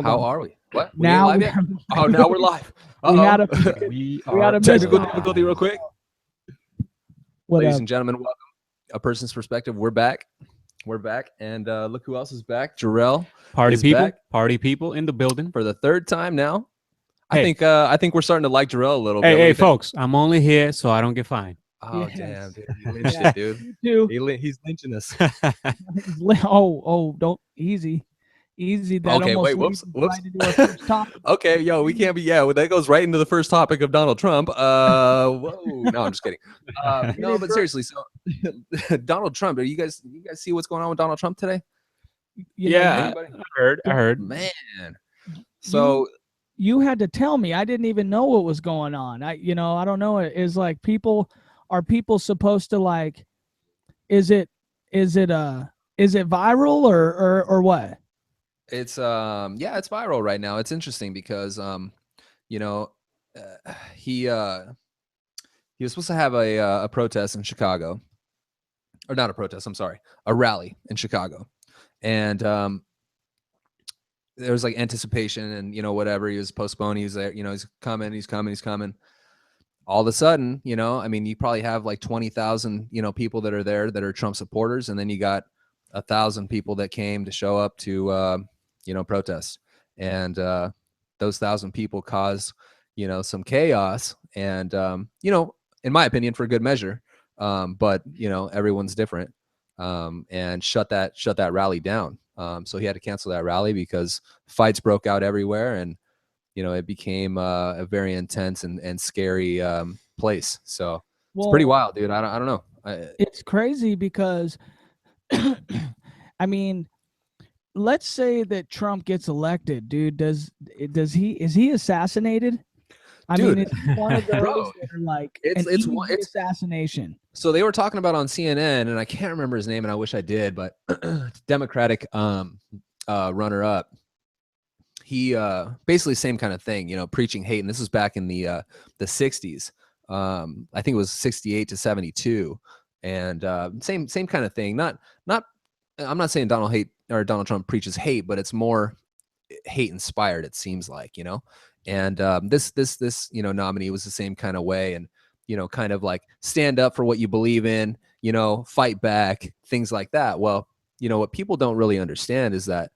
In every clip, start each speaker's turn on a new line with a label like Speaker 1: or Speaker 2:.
Speaker 1: How are we? What? We ain't
Speaker 2: Now
Speaker 1: live yet? Oh, now we're live.
Speaker 2: we had a
Speaker 3: We
Speaker 2: we had
Speaker 3: are
Speaker 2: a
Speaker 1: Technical
Speaker 2: live.
Speaker 1: difficulty real quick.
Speaker 2: What
Speaker 1: Ladies
Speaker 2: up?
Speaker 1: and gentlemen, welcome. A Person's Perspective. We're back. We're back. And look who else is back. Jorel is back
Speaker 3: party people in the building.
Speaker 1: for the third time now.
Speaker 3: Hey.
Speaker 1: I think we're starting to like Jorel a little bit.
Speaker 3: Hey,
Speaker 1: What do
Speaker 3: hey,
Speaker 1: you think?
Speaker 3: folks! I'm only here so I don't get fined.
Speaker 1: Oh,
Speaker 2: Yes.
Speaker 1: damn, dude. You lynched
Speaker 2: Yeah.
Speaker 1: it, dude.
Speaker 2: You too.
Speaker 1: He's lynching us.
Speaker 2: Oh, don't easy. That
Speaker 1: Okay,
Speaker 2: almost
Speaker 1: wait,
Speaker 2: leads
Speaker 1: whoops.
Speaker 2: us right into our first topic.
Speaker 1: Okay, yo, we can't be. Yeah, well, that goes right into the first topic of Donald Trump. Whoa, no, I'm just kidding. No, but seriously, so Donald Trump. You guys see what's going on with Donald Trump today?
Speaker 2: You know,
Speaker 3: Yeah,
Speaker 1: Anybody?
Speaker 3: I heard.
Speaker 1: Man, so
Speaker 2: you had to tell me. I didn't even know what was going on. I don't know. Is like are people supposed to like? Is it viral or what?
Speaker 1: it's yeah, it's viral right now. It's interesting because you know, he was supposed to have a protest in Chicago, or not a protest. I'm sorry, a rally in Chicago, and there was like anticipation and whatever. He was postponed. He was there. He's coming. All of a sudden, I mean, you probably have like 20,000 people that are there that are Trump supporters, and then you got 1,000 people that came to show up to protest, and those 1,000 people cause some chaos, and in my opinion, for good measure, but everyone's different, and shut that rally down. So he had to cancel that rally because fights broke out everywhere, and it became a very intense and scary place. So it's pretty wild, dude. I don't know.
Speaker 2: It's crazy because, I mean, let's say that Trump gets elected, dude. Is he assassinated? I mean, it's one of those
Speaker 1: Bro,
Speaker 2: that are like
Speaker 1: it's
Speaker 2: assassination.
Speaker 1: So they were talking about on CNN, and I can't remember his name, and I wish I did, but Democratic runner-up. He basically same kind of thing, preaching hate, and this was back in the 60s. I think it was 68 to 72, and same kind of thing. Not. I'm not saying Donald Trump preaches hate, but it's more hate inspired. It seems like, and this nominee was the same kind of way, and kind of like stand up for what you believe in, fight back, things like that. Well, what people don't really understand is that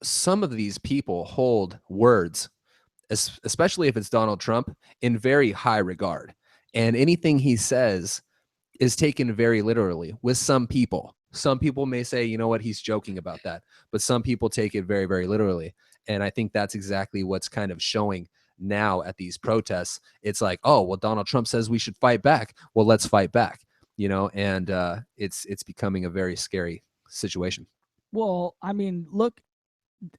Speaker 1: some of these people hold words, especially if it's Donald Trump, in very high regard. And anything he says is taken very literally with some people. Some people may say, you know what, he's joking about that. But some people take it very, very literally. And I think that's exactly what's kind of showing now at these protests. It's like, oh, well, Donald Trump says we should fight back. Well, let's fight back, and it's becoming a very scary situation.
Speaker 2: Well, I mean, look,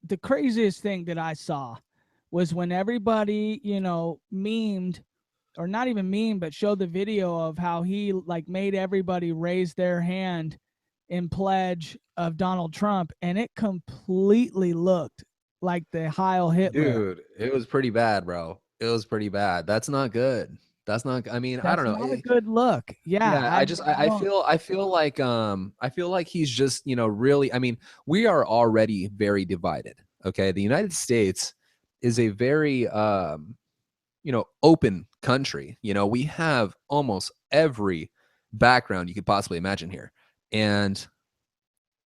Speaker 2: the craziest thing that I saw was when everybody, memed, or not even meme, but showed the video of how he like made everybody raise their hand in pledge of Donald Trump, and it completely looked like the Heil Hitler.
Speaker 1: Dude, it was pretty bad, bro. It was pretty bad. That's not good. That's not. I mean, I don't know.
Speaker 2: Not a good look. Yeah.
Speaker 1: I feel like he's just really. I mean, we are already very divided. Okay, the United States is a very open country. We have almost every background you could possibly imagine here, and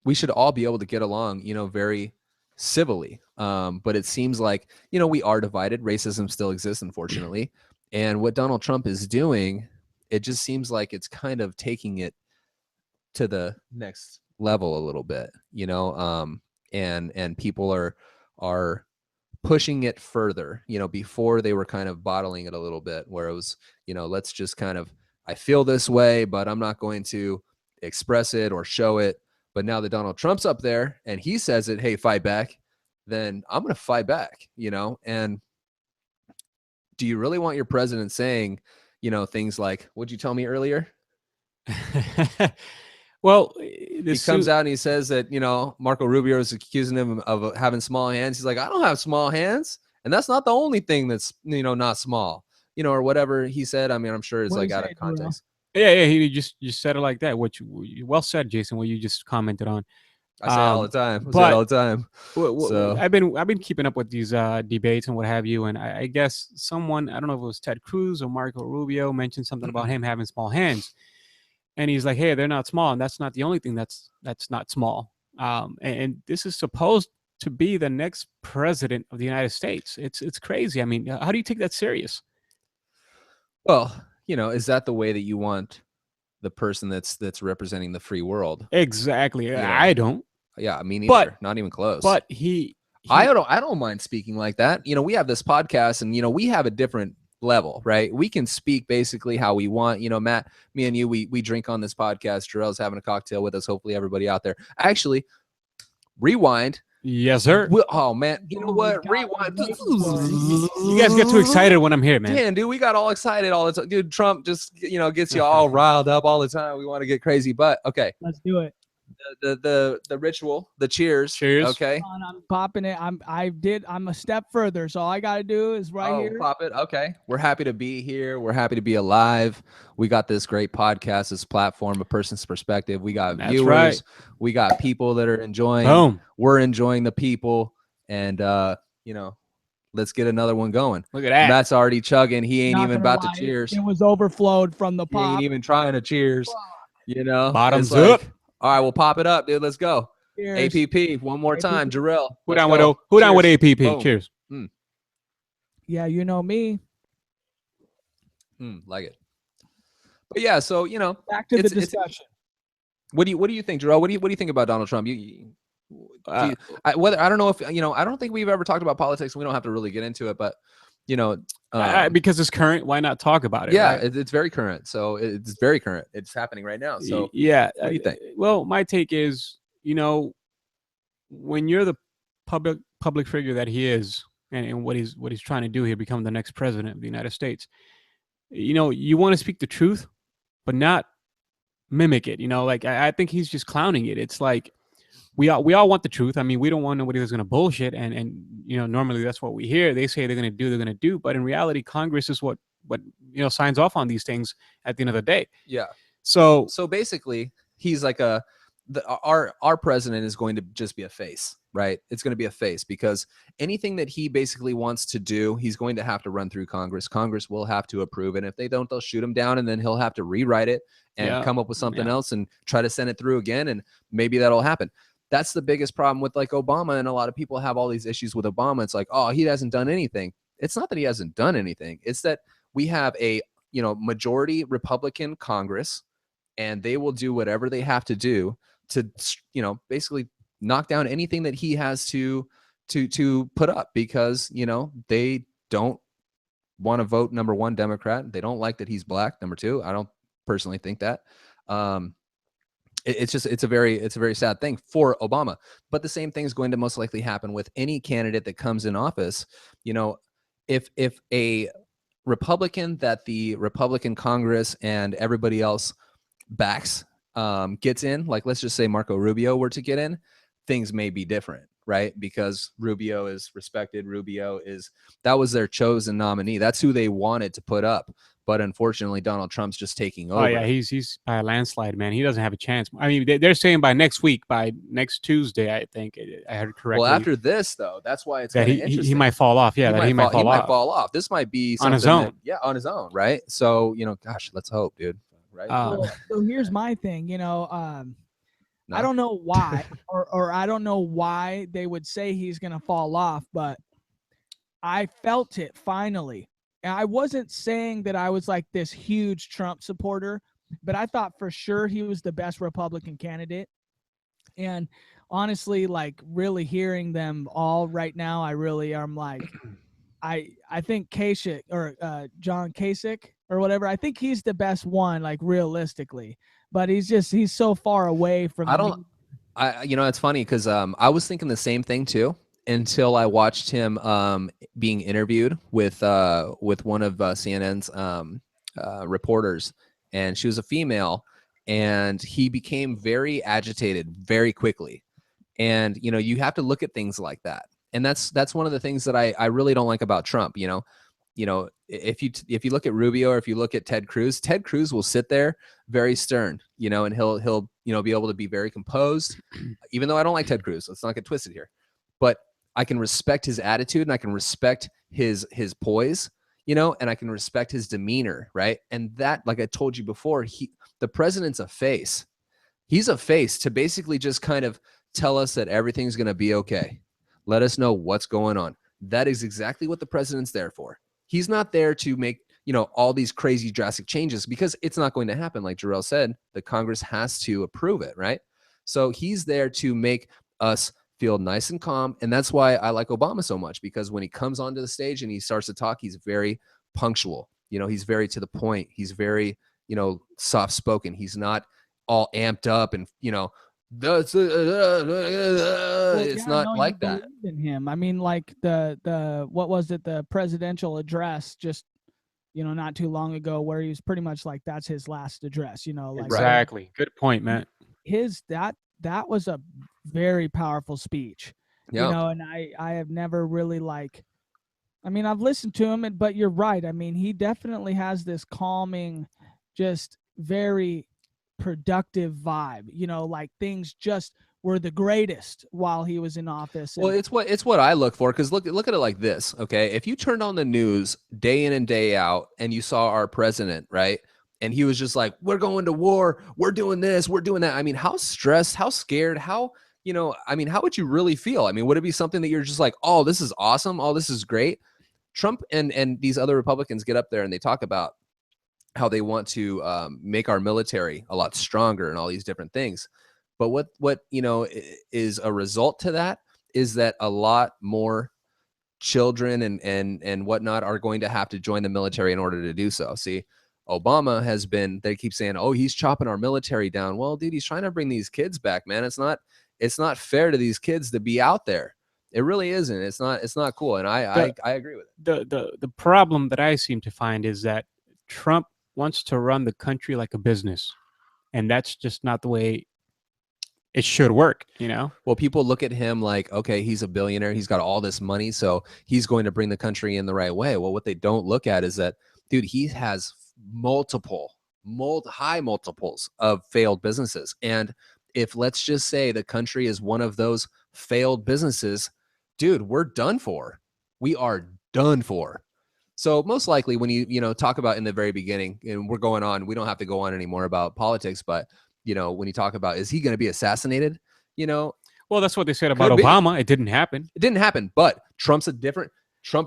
Speaker 1: we should all be able to get along. Very civilly. But it seems like we are divided. Racism still exists, unfortunately. And what Donald Trump is doing, it just seems like it's kind of taking it to the next level a little bit, and people are pushing it further. Before they were kind of bottling it a little bit, where it was, let's just kind of, I feel this way, but I'm not going to express it or show it. But now that Donald Trump's up there and he says it, hey, fight back, then I'm going to fight back, and do you really want your president saying, things like, what'd you tell me earlier?
Speaker 3: Well,
Speaker 1: he comes out and he says that, Marco Rubio is accusing him of having small hands. He's like, I don't have small hands. And that's not the only thing that's, not small, or whatever he said. I mean, I'm sure it's like out of context.
Speaker 3: Yeah, he just said it like that. What you well said, Jason, what you just commented on.
Speaker 1: I say it all the time. I say it
Speaker 3: but-
Speaker 1: all the time. So
Speaker 3: I've been keeping up with these debates and what have you, and I guess someone, I don't know if it was Ted Cruz or Marco Rubio, mentioned something about him having small hands, and he's like, "Hey, they're not small, and that's not the only thing that's not small." And this is supposed to be the next president of the United States. It's crazy. I mean, how do you take that serious?
Speaker 1: well, is that the way that you want the person that's representing the free world?
Speaker 3: Exactly.
Speaker 1: know.
Speaker 3: I don't.
Speaker 1: Yeah, me neither.
Speaker 3: But-
Speaker 1: Not even close.
Speaker 3: But he
Speaker 1: I don't mind speaking like that. We have this podcast, and we have a different level, right? We can speak basically how we want. Matt, me and you, we drink on this podcast. Jorel's having a cocktail with us. Hopefully, everybody out there. Actually, rewind.
Speaker 3: yes, sir.
Speaker 1: Oh man, you know what? Rewind.
Speaker 3: You guys get too excited when I'm here, man.
Speaker 1: Damn, dude, we got all excited all the time. Dude, Trump just gets you all riled up all the time. We want to get crazy, but okay.
Speaker 2: Let's do it.
Speaker 1: The ritual, the cheers.
Speaker 3: Cheers.
Speaker 1: Okay.
Speaker 2: Hold on, I'm popping it. I'm a step further, so all I gotta do is right here.
Speaker 1: Pop it. Okay. We're happy to be here. We're happy to be alive. We got this great podcast, this platform, a person's perspective. We got
Speaker 3: That's
Speaker 1: viewers.
Speaker 3: right.
Speaker 1: We got people that are enjoying.
Speaker 3: Boom.
Speaker 1: We're enjoying the people, and let's get another one going.
Speaker 3: Look at that.
Speaker 1: Matt's already chugging. He ain't
Speaker 2: Not
Speaker 1: even
Speaker 2: gonna
Speaker 1: about
Speaker 2: lie,
Speaker 1: to cheers.
Speaker 2: It was overflowed from the
Speaker 1: He ain't
Speaker 2: pop.
Speaker 1: even trying to cheers.
Speaker 3: Bottoms
Speaker 1: It's like,
Speaker 3: up.
Speaker 1: all right, we'll pop it up, dude. Let's go.
Speaker 2: Cheers.
Speaker 1: APP one more time.
Speaker 2: APP.
Speaker 1: Jorel.
Speaker 3: Who
Speaker 1: let's
Speaker 3: down
Speaker 1: go.
Speaker 3: with who down with
Speaker 1: Cheers.
Speaker 3: APP?
Speaker 1: Boom.
Speaker 3: Cheers.
Speaker 2: Yeah, you know me.
Speaker 1: Like it. But yeah, so
Speaker 2: Back to the
Speaker 1: It's-
Speaker 2: discussion.
Speaker 1: what do you think, Jorel? What do you think about Donald Trump? I don't know if I don't think we've ever talked about politics. We don't have to really get into it, but
Speaker 3: Because it's current, why not talk about it?
Speaker 1: yeah,
Speaker 3: right?
Speaker 1: it's very current. So it's very current. It's happening right now. So
Speaker 3: yeah.
Speaker 1: what do you think?
Speaker 3: Well, my take is, when you're the public figure that he is, and what he's trying to do here, become the next president of the United States, you want to speak the truth, but not mimic it. Like I think he's just clowning it. It's like we all want the truth. I mean, we don't want nobody that's going to bullshit. And normally that's what we hear. They say they're going to do. But in reality, Congress is what signs off on these things at the end of the day.
Speaker 1: Yeah.
Speaker 3: So
Speaker 1: So basically, he's like our president is going to just be a face, right? It's going to be a face because anything that he basically wants to do, he's going to have to run through Congress. Congress will have to approve it. And if they don't, they'll shoot him down, and then he'll have to rewrite it and
Speaker 3: Yeah.
Speaker 1: come up with something
Speaker 3: Yeah.
Speaker 1: else and try to send it through again. And maybe that'll happen. That's the biggest problem with like Obama. And a lot of people have all these issues with Obama. It's like, oh, he hasn't done anything. It's not that he hasn't done anything. It's that we have a majority Republican Congress, and they will do whatever they have to do to basically knock down anything that he has to put up because they don't want to vote number one Democrat. They don't like that he's black. Number two, I don't personally think that. It's a very sad thing for Obama. But the same thing is going to most likely happen with any candidate that comes in office. If a Republican that the Republican Congress and everybody else backs gets in, like let's just say Marco Rubio were to get in, things may be different, right? Because Rubio is respected. That was their chosen nominee. That's who they wanted to put up. But unfortunately, Donald Trump's just taking over.
Speaker 3: Oh yeah, he's by a landslide, man. He doesn't have a chance. I mean, they're saying by next week, by next Tuesday, I think I heard correctly.
Speaker 1: Well, after this though, that's why it's
Speaker 3: that
Speaker 1: kind of interesting.
Speaker 3: he might fall off. Yeah,
Speaker 1: he might
Speaker 3: fall
Speaker 1: fall off. This might be
Speaker 3: On his
Speaker 1: something
Speaker 3: own.
Speaker 1: on his own, right? So gosh, let's hope, dude. Right?
Speaker 2: So here's my thing.
Speaker 1: No.
Speaker 2: I don't know why, or I don't know why they would say he's gonna fall off, but I felt it finally. And I wasn't saying that I was like this huge Trump supporter, but I thought for sure he was the best Republican candidate. And honestly, like really hearing them all right now, I really am like, I think Kasich or John Kasich or whatever, I think he's the best one, like realistically. But he's so far away from.
Speaker 1: It's funny because I was thinking the same thing too until I watched him being interviewed with one of CNN's reporters, and she was a female, and he became very agitated very quickly. And you have to look at things like that, and that's one of the things that I really don't like about Trump. you know, if you look at Rubio or if you look at Ted Cruz will sit there very stern, you know, and he'll you know, be able to be very composed. Even though I don't like Ted Cruz, let's not get twisted here, but I can respect his attitude and I can respect his poise, you know, and I can respect his demeanor, right? And that, like I told you before, the president's a face. He's a face to basically just kind of tell us that everything's going to be okay. Let us know what's going on. That is exactly what the president's there for. He's not there to make, you know, all these crazy drastic changes, because it's not going to happen. Like Jorel said, the Congress has to approve it, right? So he's there to make us feel nice and calm. And that's why I like Obama so much, because when he comes onto the stage and he starts to talk, he's very punctual. You know, he's very to the point. He's very, you know, soft spoken. He's not all amped up and, you know, it's not like that.
Speaker 2: In him, I mean, like the what was it, the presidential address just, you know, not too long ago, where he was pretty much like, that's his last address, you know, like
Speaker 3: exactly. Good point, Matt.
Speaker 2: That was a very powerful speech,
Speaker 1: Yeah.
Speaker 2: you know, and I have never really like, I mean, I've listened to him, but you're right. I mean, he definitely has this calming, just very productive vibe, you know, like things just were the greatest while he was in office.
Speaker 1: Well, it's what I look for, because look at it like this, okay? If you turned on the news day in and day out and you saw our president, right, and he was just like, we're going to war, we're doing this, we're doing that. I mean, how stressed, how scared, how, you know, I mean, how would you really feel? I mean, would it be something that you're just like, oh, this is awesome, oh, this is great? Trump and these other Republicans get up there and they talk about how they want to make our military a lot stronger and all these different things. But what you know is a result to that is that a lot more children and whatnot are going to have to join the military in order to do so. See, Obama has been, they keep saying, oh, he's chopping our military down. Well, dude, he's trying to bring these kids back, man. It's not fair to these kids to be out there. It really isn't. It's not cool. And I agree with it.
Speaker 3: The problem that I seem to find is that Trump wants to run the country like a business, and that's just not the way it should work, you know?
Speaker 1: Well, people look at him like, okay, he's a billionaire, he's got all this money, so he's going to bring the country in the right way. Well, what they don't look at is that, dude, he has high multiples of failed businesses. And if, let's just say, the country is one of those failed businesses, dude, we're done for. We are done for. So most likely when you know, talk about in the very beginning, and we're going on, we don't have to go on anymore about politics, but you know, when you talk about, is he going to be assassinated? You know,
Speaker 3: well, that's what they said about Obama. It didn't happen.
Speaker 1: It didn't happen, but Trump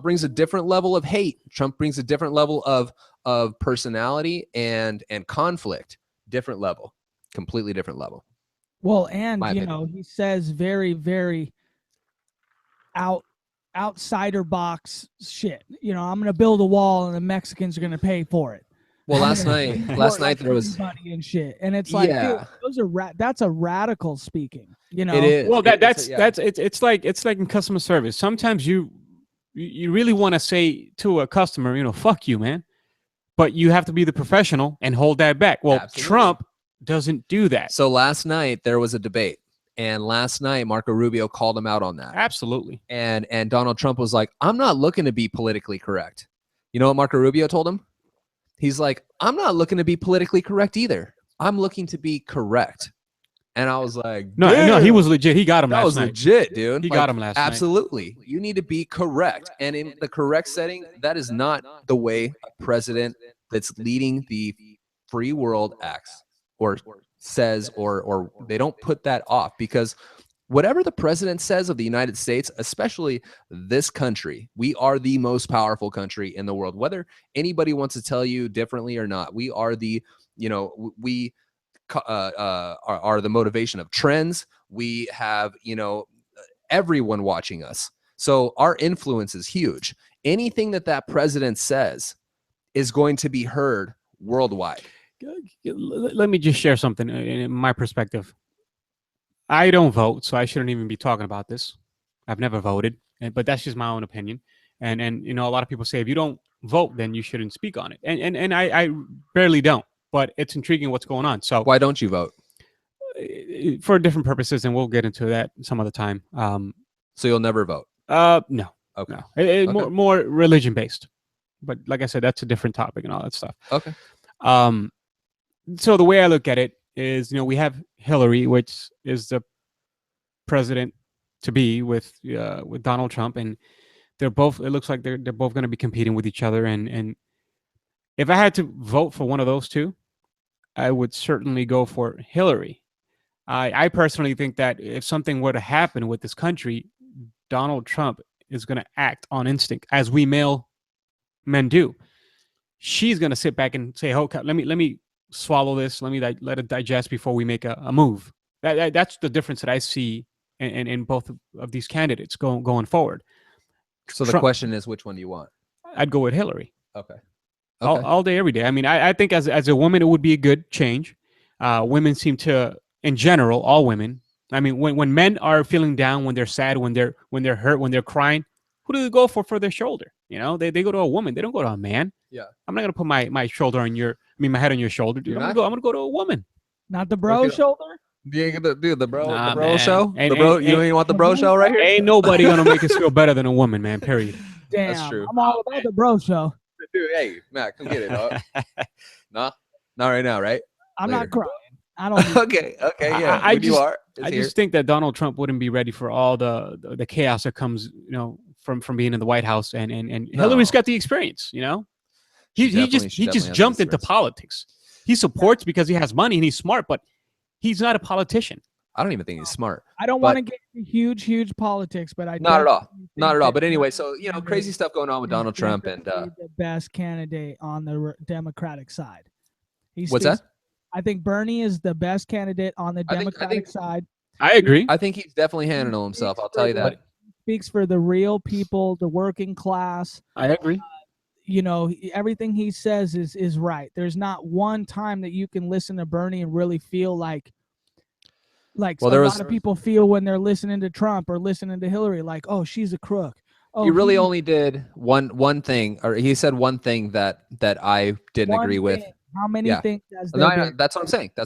Speaker 1: brings a different level of hate. Trump brings a different level of personality and conflict, different level, completely different level.
Speaker 2: Well, and you know, he says very, very outsider box shit. You know, I'm going to build a wall and the Mexicans are going to pay for it.
Speaker 1: Well, last night there was
Speaker 2: money and shit, and it's like, yeah, dude, that's a radical speaking. You know,
Speaker 1: it is.
Speaker 3: Well, it's like in customer service. Sometimes you really want to say to a customer, you know, fuck you, man, but you have to be the professional and hold that back. Well, absolutely. Trump doesn't do that.
Speaker 1: So last night there was a debate, and last night Marco Rubio called him out on that.
Speaker 3: Absolutely.
Speaker 1: And Donald Trump was like, I'm not looking to be politically correct. You know what Marco Rubio told him? He's like, I'm not looking to be politically correct either. I'm looking to be correct. And I was like,
Speaker 3: no, he was legit. He got him last night.
Speaker 1: That was legit, dude.
Speaker 3: He got him last night.
Speaker 1: Absolutely. You need to be correct. And in the correct setting, that is not the way a president that's leading the free world acts or says, or they don't put that off, because whatever the president says of the United States, especially this country, we are the most powerful country in the world. Whether anybody wants to tell you differently or not, we are the, you know, we are the motivation of trends. We have, you know, everyone watching us. So our influence is huge. Anything that president says is going to be heard worldwide.
Speaker 3: Let me just share something in my perspective. I don't vote, so I shouldn't even be talking about this. I've never voted, but that's just my own opinion. And you know, a lot of people say if you don't vote, then you shouldn't speak on it. And I barely don't, but it's intriguing what's going on. So
Speaker 1: why don't you vote?
Speaker 3: For different purposes, and we'll get into that some other time.
Speaker 1: So you'll never vote?
Speaker 3: No.
Speaker 1: Okay.
Speaker 3: No. More religion based. but like I said, that's a different topic and all that stuff.
Speaker 1: Okay.
Speaker 3: So the way I look at it is, we have Hillary, which is the president to be with Donald Trump, and they're both. It looks like they're both going to be competing with each other. And if I had to vote for one of those two, I would certainly go for Hillary. I personally think that if something were to happen with this country, Donald Trump is going to act on instinct, as we male men do. She's going to sit back and say, "Okay, let me swallow this. Let it digest before we make a move." That's the difference that I see in both of these candidates going forward.
Speaker 1: So the question is, which one do you want?
Speaker 3: I'd go with Hillary.
Speaker 1: Okay.
Speaker 3: All day, every day. I mean, I think as a woman, it would be a good change. Women seem to, in general, all women. I mean, when men are feeling down, when they're sad, when they're hurt, when they're crying, who do they go for their shoulder? They go to a woman. They don't go to a man.
Speaker 1: Yeah.
Speaker 3: I'm not gonna put my shoulder on my head on your shoulder, dude. I'm gonna go to a woman.
Speaker 2: Not the bro shoulder.
Speaker 1: You ain't gonna do the bro
Speaker 3: man.
Speaker 1: show.
Speaker 3: And
Speaker 1: you ain't want the bro show right here.
Speaker 3: Ain't nobody gonna make us feel better than a woman, man. Period.
Speaker 2: Damn,
Speaker 1: That's true.
Speaker 2: I'm all about the bro show.
Speaker 1: Dude, hey, Matt, come get it, dog. No, not right now, right?
Speaker 2: I'm
Speaker 1: Later.
Speaker 2: not crying. I don't.
Speaker 1: Okay, yeah.
Speaker 3: I
Speaker 1: just
Speaker 3: think that Donald Trump wouldn't be ready for all the chaos that comes, from being in the White House, and Hillary's got the experience, He just jumped into politics. He supports because he has money and he's smart, but he's not a politician.
Speaker 1: I don't even think he's smart.
Speaker 2: I don't want to get into huge politics, but I
Speaker 1: not at all.
Speaker 2: But
Speaker 1: anyway, so crazy stuff going on with Donald Trump, and
Speaker 2: the best candidate on the Democratic side.
Speaker 1: What's that?
Speaker 2: I think Bernie is the best candidate on the Democratic side.
Speaker 3: I agree.
Speaker 1: I think he's definitely handling himself. I'll tell you that.
Speaker 2: Speaks for the real people, the working class.
Speaker 3: I agree.
Speaker 2: Everything he says is right. There's not one time that you can listen to Bernie and really feel like a lot of people feel when they're listening to Trump or listening to Hillary, like, oh, she's a crook. Oh,
Speaker 1: he really only did one thing, or he said one thing that I didn't agree with.
Speaker 2: How many things has
Speaker 1: that's what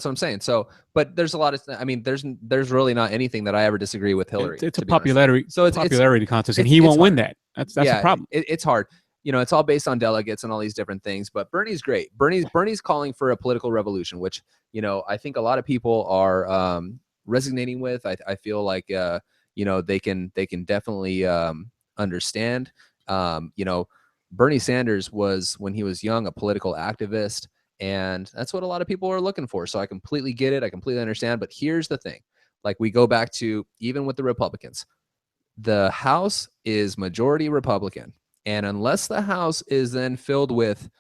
Speaker 1: I'm saying. So, but there's a lot of, there's really not anything that I ever disagree with Hillary.
Speaker 3: It's a popularity contest, and he won't win that. That's the problem.
Speaker 1: It's hard. It's all based on delegates and all these different things, but Bernie's great. Bernie's calling for a political revolution, which, I think a lot of people are resonating with. I feel like, they can definitely understand. Bernie Sanders was, when he was young, a political activist, and that's what a lot of people are looking for. So I completely get it. I completely understand. But here's the thing. Like, we go back to, even with the Republicans, the House is majority Republican. And unless the House is then filled with,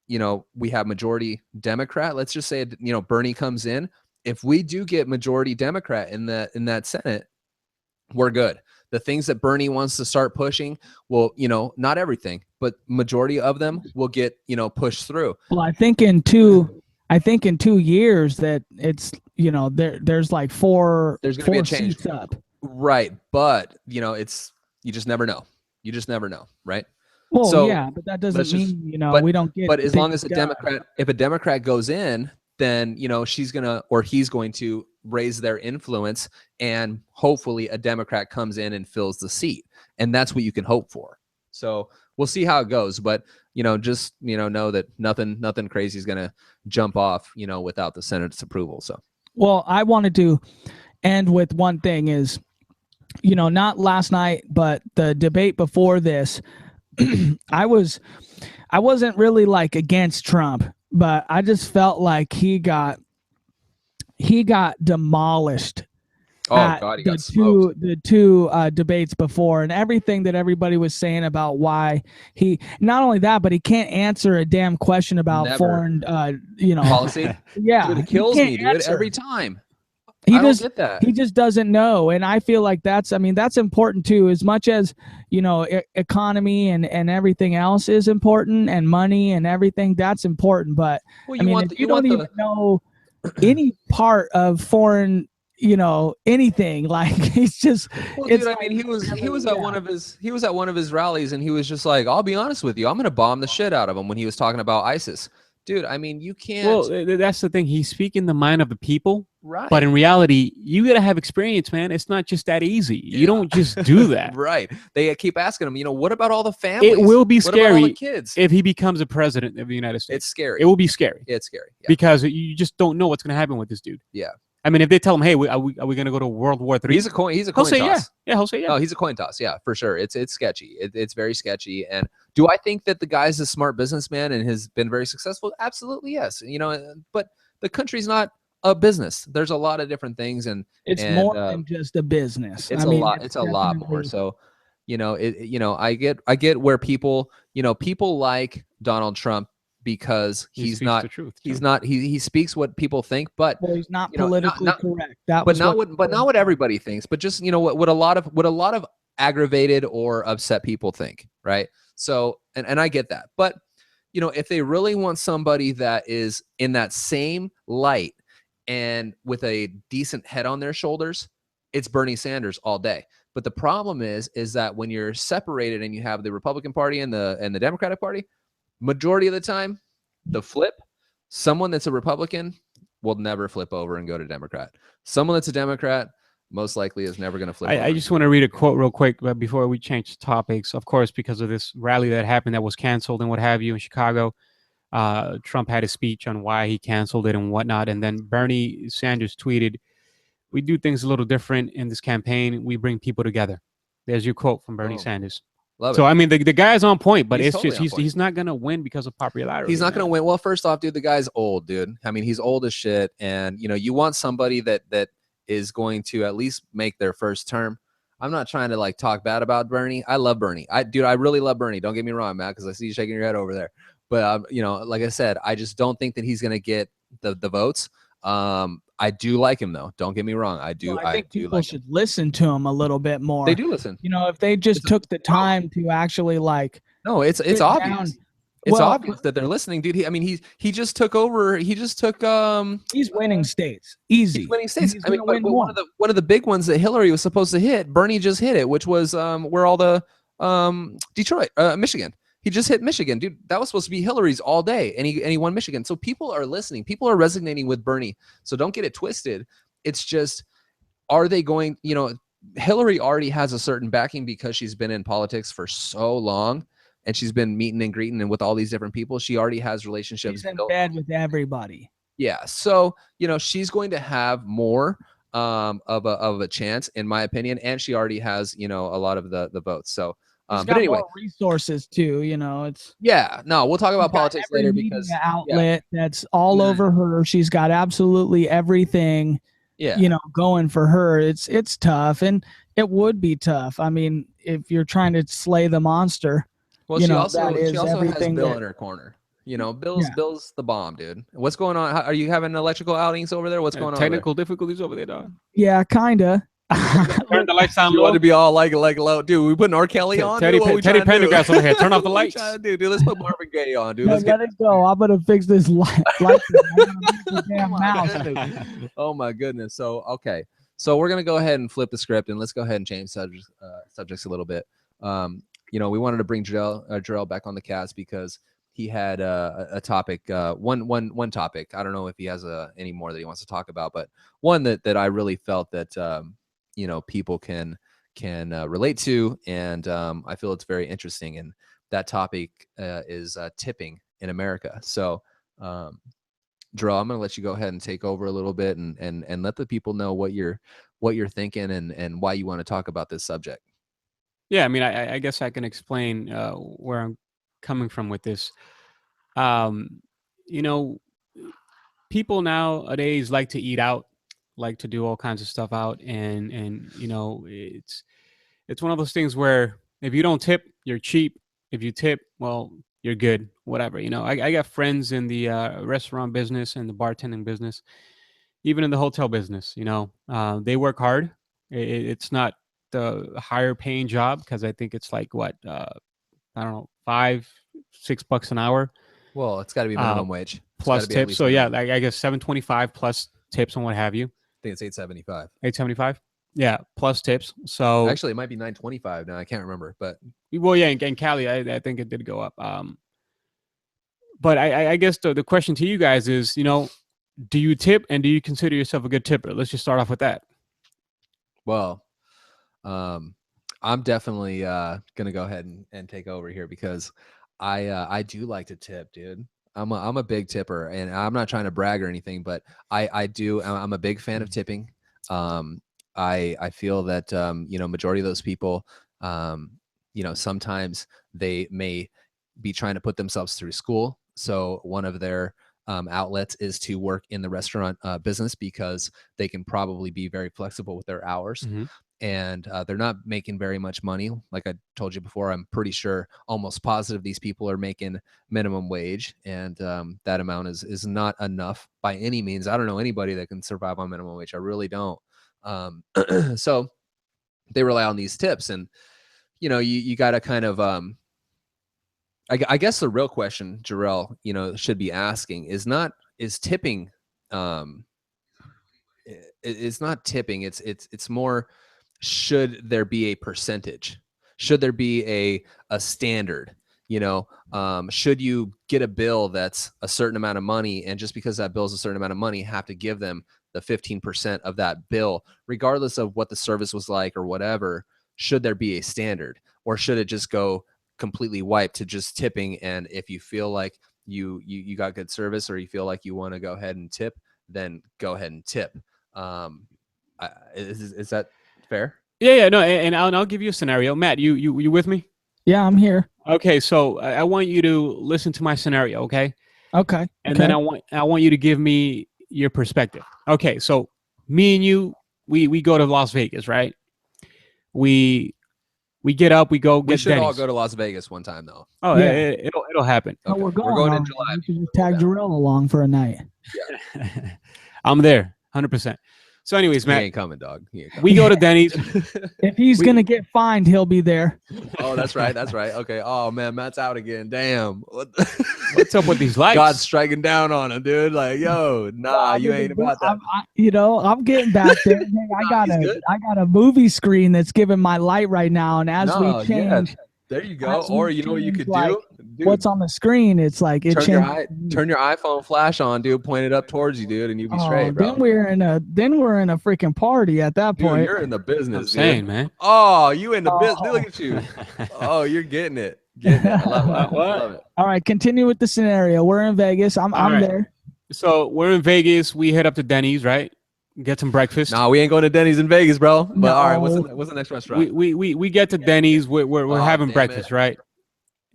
Speaker 1: we have majority Democrat, let's just say, Bernie comes in. If we do get majority Democrat in that Senate, we're good. The things that Bernie wants to start pushing will, not everything, but majority of them will get, pushed through.
Speaker 2: Well, I think in 2 years that it's, there's like four seats up.
Speaker 1: Right. But, it's, you just never know. Right.
Speaker 2: Well, so, yeah, but that doesn't mean, we don't get.
Speaker 1: But as long as if a Democrat goes in, then, he's going to raise their influence, and hopefully a Democrat comes in and fills the seat. And that's what you can hope for. So we'll see how it goes. But, just, know that nothing crazy is going to jump off, without the Senate's approval. So,
Speaker 2: well, I wanted to end with one thing is, not last night, but the debate before this, I wasn't really like against Trump, but I just felt like he got demolished.
Speaker 1: Oh God, he got smoked.
Speaker 2: The two debates before, and everything that everybody was saying about why he, not only that, but he can't answer a damn question about foreign
Speaker 1: policy.
Speaker 2: Yeah,
Speaker 1: dude, it kills me, dude, every time.
Speaker 2: I don't
Speaker 1: get that.
Speaker 2: He just doesn't know. And I feel like that's important too, as much as, economy and everything else is important, and money and everything, that's important. But if you don't even know any part of foreign, anything, like, it's just,
Speaker 1: he was at one of his rallies, and he was just like, I'll be honest with you, I'm going to bomb the shit out of him, when he was talking about ISIS. Dude, you can't.
Speaker 3: Well, that's the thing. He's speaking the mind of the people,
Speaker 1: Right.
Speaker 3: But in reality, you got to have experience, man. It's not just that easy. You don't just do that.
Speaker 1: Right. They keep asking him, what about all the families?
Speaker 3: It will be
Speaker 1: What about all the
Speaker 3: scary
Speaker 1: kids?
Speaker 3: if he becomes a president of the United States.
Speaker 1: It's scary.
Speaker 3: It will be scary.
Speaker 1: It's scary. Yeah.
Speaker 3: Because you just don't know what's going to happen with this dude.
Speaker 1: Yeah.
Speaker 3: I mean, if they tell him, hey, are we going to go to World War III?
Speaker 1: He's a coin
Speaker 3: He'll
Speaker 1: toss.
Speaker 3: say yeah. Yeah, he'll say yeah.
Speaker 1: Oh, he's a coin toss. Yeah, for sure. It's sketchy. It's very sketchy. And do I think that the guy's a smart businessman and has been very successful? Absolutely, yes. But the country's not a business. There's a lot of different things, and
Speaker 2: it's more than just a business.
Speaker 1: It's a lot. It's a lot more. So, I get where people like Donald Trump because he's not
Speaker 3: the truth.
Speaker 1: He's not. He speaks what people think, but
Speaker 2: he's not politically correct. That
Speaker 1: but not what everybody thinks. But just what a lot of aggravated or upset people think, right? So, and I get that, but if they really want somebody that is in that same light and with a decent head on their shoulders, it's Bernie Sanders all day. But the problem is that when you're separated and you have the Republican Party and the Democratic Party, majority of the time, the flip, someone that's a Republican will never flip over and go to Democrat. Someone that's a Democrat most likely is never going to flip over.
Speaker 3: I just want to read a quote real quick before we change topics. Of course, because of this rally that happened that was canceled and what have you in Chicago, Trump had a speech on why he canceled it and whatnot. And then Bernie Sanders tweeted, "We do things a little different in this campaign. We bring people together." There's your quote from Bernie Sanders.
Speaker 1: Love
Speaker 3: so
Speaker 1: it.
Speaker 3: I mean, the guy's on point, but
Speaker 1: He's
Speaker 3: it's
Speaker 1: totally
Speaker 3: just he's not gonna win because of popularity.
Speaker 1: He's not gonna win. Well, first off, dude, the guy's old, dude. I mean, he's old as shit, and you want somebody that is going to at least make their first term. I'm not trying to talk bad about Bernie. I love Bernie. I really love Bernie. Don't get me wrong, Matt, because I see you shaking your head over there. But like I said, I just don't think that he's gonna get the votes. I do like him though. Don't get me wrong. I do.
Speaker 2: Well, I think people
Speaker 1: like
Speaker 2: should listen to him a little bit more.
Speaker 1: They do listen.
Speaker 2: If they just took the time to actually
Speaker 1: No, it's obvious. It's obvious that they're listening, dude. He just took over. He just took.
Speaker 2: He's winning states. Easy.
Speaker 1: He's winning states. I mean, but one of the big ones that Hillary was supposed to hit, Bernie just hit it, which was where all the Detroit, Michigan. He just hit Michigan, dude. That was supposed to be Hillary's all day, and he won Michigan. So people are listening. People are resonating with Bernie. So don't get it twisted. It's just, are they going? Hillary already has a certain backing because she's been in politics for so long, and she's been meeting and greeting and with all these different people. She already has relationships.
Speaker 2: She's in bed with everybody.
Speaker 1: Yeah. So she's going to have more of a chance, in my opinion, and she already has a lot of the votes. So. But anyway,
Speaker 2: more resources too. It's
Speaker 1: we'll talk about politics later because
Speaker 2: outlet that's all over her. She's got absolutely everything. Going for her. It's tough, and it would be tough. I mean, if you're trying to slay the monster.
Speaker 1: Well, she also has Bill in her corner. Bill's the bomb, dude. What's going on? Are you having electrical outings over there? What's going on?
Speaker 3: Technical difficulties over there, dog.
Speaker 2: Yeah, kinda.
Speaker 3: Turn the lights down.
Speaker 1: You want to be all like low, dude? We putting R. Kelly on.
Speaker 3: Teddy Pendergrass over here. Turn off the lights,
Speaker 1: dude. Let's put Marvin Gaye on, dude.
Speaker 2: Let it go. I'm gonna fix this light. Damn mouse.
Speaker 1: Oh my goodness. So okay. So we're gonna go ahead and flip the script and let's go ahead and change subjects a little bit. We wanted to bring Jorel back on the cast because he had a topic, one topic. I don't know if he has any more that he wants to talk about, but one that I really felt that people can relate to, and I feel it's very interesting. And that topic is tipping in America. So, Jorel, I'm going to let you go ahead and take over a little bit and let the people know what you're thinking and why you want to talk about this subject.
Speaker 3: Yeah, I mean, I guess I can explain where I'm coming from with this. People nowadays like to eat out, like to do all kinds of stuff out, and it's one of those things where if you don't tip, you're cheap. If you tip, well, you're good, whatever. I got friends in the restaurant business and the bartending business, even in the hotel business. They work hard. It's not the higher paying job because I think it's like what I don't know, $5-6 an hour.
Speaker 1: Well, it's got to be minimum wage
Speaker 3: plus tips. So yeah, I guess $7.25 plus tips and what have you.
Speaker 1: I think it's $8.75.
Speaker 3: $8.75. Yeah, plus tips. So
Speaker 1: actually, it might be $9.25 now. I can't remember, but
Speaker 3: in Cali, I think it did go up. But I guess the question to you guys is, do you tip, and do you consider yourself a good tipper? Let's just start off with that.
Speaker 1: Well, I'm definitely gonna go ahead and take over here because I do like to tip, dude. I'm a big tipper, and I'm not trying to brag or anything, but I do. I'm a big fan of tipping. I feel that majority of those people, sometimes they may be trying to put themselves through school. So one of their outlets is to work in the restaurant business because they can probably be very flexible with their hours.
Speaker 3: Mm-hmm.
Speaker 1: And they're not making very much money. Like I told you before, I'm pretty sure, almost positive, these people are making minimum wage, and that amount is not enough by any means. I don't know anybody that can survive on minimum wage. I really don't. So they rely on these tips, and you got to kind of I guess the real question, Jorel, should be asking is tipping. It's not tipping. It's more, should there be a percentage? Should there be a standard? Should you get a bill that's a certain amount of money, and just because that bill is a certain amount of money, have to give them the 15% of that bill, regardless of what the service was like or whatever? Should there be a standard, or should it just go completely wiped to just tipping? And if you feel like you got good service, or you feel like you want to go ahead and tip, then go ahead and tip. Is that fair?
Speaker 3: Yeah, no, and I'll give you a scenario. Matt, you with me?
Speaker 2: Yeah, I'm here.
Speaker 3: Okay, so I want you to listen to my scenario, okay?
Speaker 2: Okay.
Speaker 3: And then I want you to give me your perspective. Okay, so me and you, we go to Las Vegas, right? We get up, we go get
Speaker 1: We should
Speaker 3: Denny's.
Speaker 1: all go to Las Vegas one time, though.
Speaker 3: Oh,
Speaker 2: Yeah.
Speaker 3: it'll happen.
Speaker 2: Oh,
Speaker 1: Okay.
Speaker 2: we're going
Speaker 1: in
Speaker 2: already.
Speaker 1: July.
Speaker 2: We should just tag Jorel along for a night.
Speaker 3: I'm there, 100%. So, anyways,
Speaker 1: He
Speaker 3: Matt,
Speaker 1: ain't coming, dog. He ain't coming.
Speaker 3: we go to Denny's.
Speaker 2: If he's gonna get fined, he'll be there.
Speaker 1: Oh, that's right. That's right. Okay. Oh man, Matt's out again. Damn.
Speaker 3: What's up with these lights?
Speaker 1: God's striking down on him, dude. Like, yo, nah, you ain't about that.
Speaker 2: I'm getting back there. Hey, I got a movie screen that's giving my light right now, and as we change,
Speaker 1: there you go.
Speaker 2: as
Speaker 1: Or
Speaker 2: we
Speaker 1: you know what you could
Speaker 2: change,
Speaker 1: do? Dude,
Speaker 2: what's on the screen? It's like it changes.
Speaker 1: turn your iPhone flash on, dude. Point it up towards you, dude, and you be straight, bro.
Speaker 2: Then we're in a freaking party at that
Speaker 1: Dude,
Speaker 2: point.
Speaker 1: you're in the business,
Speaker 3: I'm saying,
Speaker 1: dude.
Speaker 3: man.
Speaker 1: Oh, you in the business? Look at you. Oh, you're getting it. Getting it. I love it.
Speaker 3: What?
Speaker 1: I love it.
Speaker 2: All right, continue with the scenario. We're in Vegas. I'm
Speaker 3: right.
Speaker 2: there.
Speaker 3: So we're in Vegas. We head up to Denny's, right? Get some breakfast.
Speaker 1: Nah, we ain't going to Denny's in Vegas, bro. But
Speaker 2: No.
Speaker 1: all right, what's the next restaurant?
Speaker 3: We get to Denny's. We're having breakfast, right?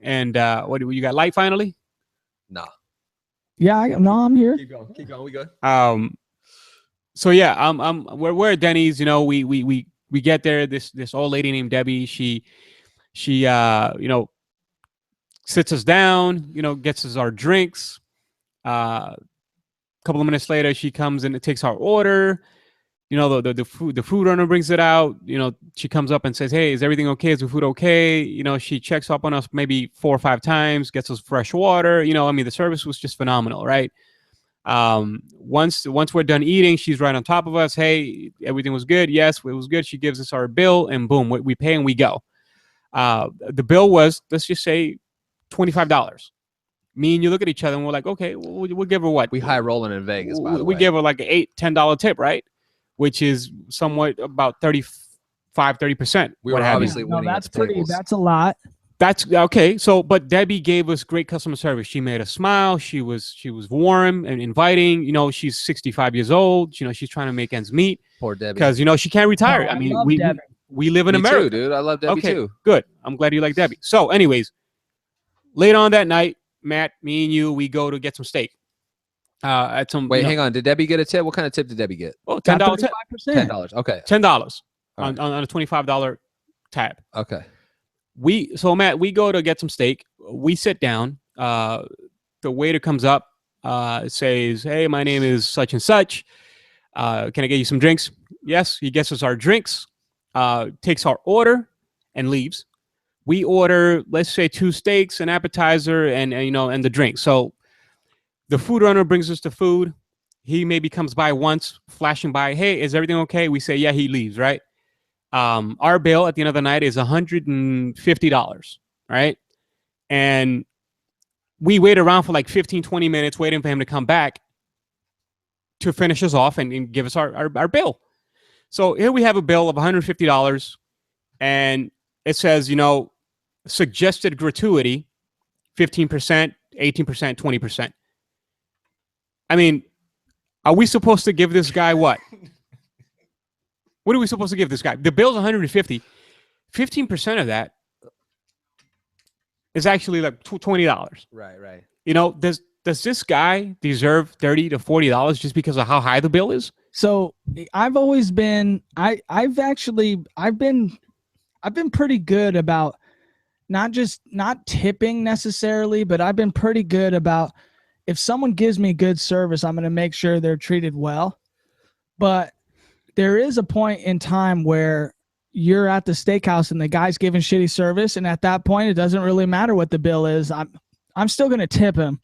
Speaker 3: And what do you got? Light finally?
Speaker 1: Nah.
Speaker 2: Yeah, I'm here.
Speaker 1: Keep going. We good.
Speaker 3: So yeah, we're at Denny's. We get there. This old lady named Debbie. She sits us down. Gets us our drinks. A couple of minutes later, she comes and takes our order. The food runner brings it out. She comes up and says, "Hey, is everything okay? Is the food okay?" She checks up on us maybe 4 or 5 times, gets us fresh water. The service was just phenomenal, right? Once we're done eating, she's right on top of us. Hey, everything was good. Yes, it was good. She gives us our bill, and boom, we pay and we go. The bill was, let's just say, $25. Me and you look at each other and we're like, okay, we'll give her what?
Speaker 1: We high rolling in Vegas, by the way.
Speaker 3: We give her like an $8-10 tip, right? Which is somewhat about 30%.
Speaker 1: We were obviously winning.
Speaker 2: That's pretty. That's a lot.
Speaker 3: That's okay. So, but Debbie gave us great customer service. She made us smile. She was warm and inviting. She's 65 years old. She's trying to make ends meet.
Speaker 1: Poor Debbie.
Speaker 3: Because she can't retire.
Speaker 2: No,
Speaker 3: I mean,
Speaker 2: Debbie.
Speaker 3: we live in
Speaker 1: Me
Speaker 3: America,
Speaker 1: too, dude. I love Debbie too.
Speaker 3: Good. I'm glad you like Debbie. So, anyways, later on that night, Matt, me and you, we go to get some steak. At some.
Speaker 1: Wait, hang on. Did Debbie get a tip? What kind of tip did Debbie get?
Speaker 3: Oh, $10 tip.
Speaker 1: $10. Okay.
Speaker 3: $10
Speaker 1: Right.
Speaker 3: on a $25 tab.
Speaker 1: Okay.
Speaker 3: So Matt, we go to get some steak. We sit down. The waiter comes up, says, "Hey, my name is such and such. Can I get you some drinks?" Yes, he gets us our drinks, takes our order, and leaves. We order, let's say, 2 steaks, an appetizer, and the drink. So the food runner brings us the food. He maybe comes by once, flashing by. Hey, is everything okay? We say, yeah. He leaves, right? Our bill at the end of the night is $150, right? And we wait around for like 15, 20 minutes waiting for him to come back. to finish us off and give us our bill. So here we have a bill of $150, and it says, you know, suggested gratuity, 15%, 18%, 20%. I mean, are we supposed to give this guy what? What are we supposed to give this guy? The bill's 150. 15% of that is actually like $20.
Speaker 1: Right.
Speaker 3: You know, does this guy deserve $30 to $40 just because of how high the bill is?
Speaker 2: So I've always been, I've been pretty good about not tipping necessarily, but I've been pretty good about, if someone gives me good service, I'm going to make sure they're treated well. But there is a point in time where you're at the steakhouse and the guy's giving shitty service, and at that point, it doesn't really matter what the bill is. I'm still going to tip him,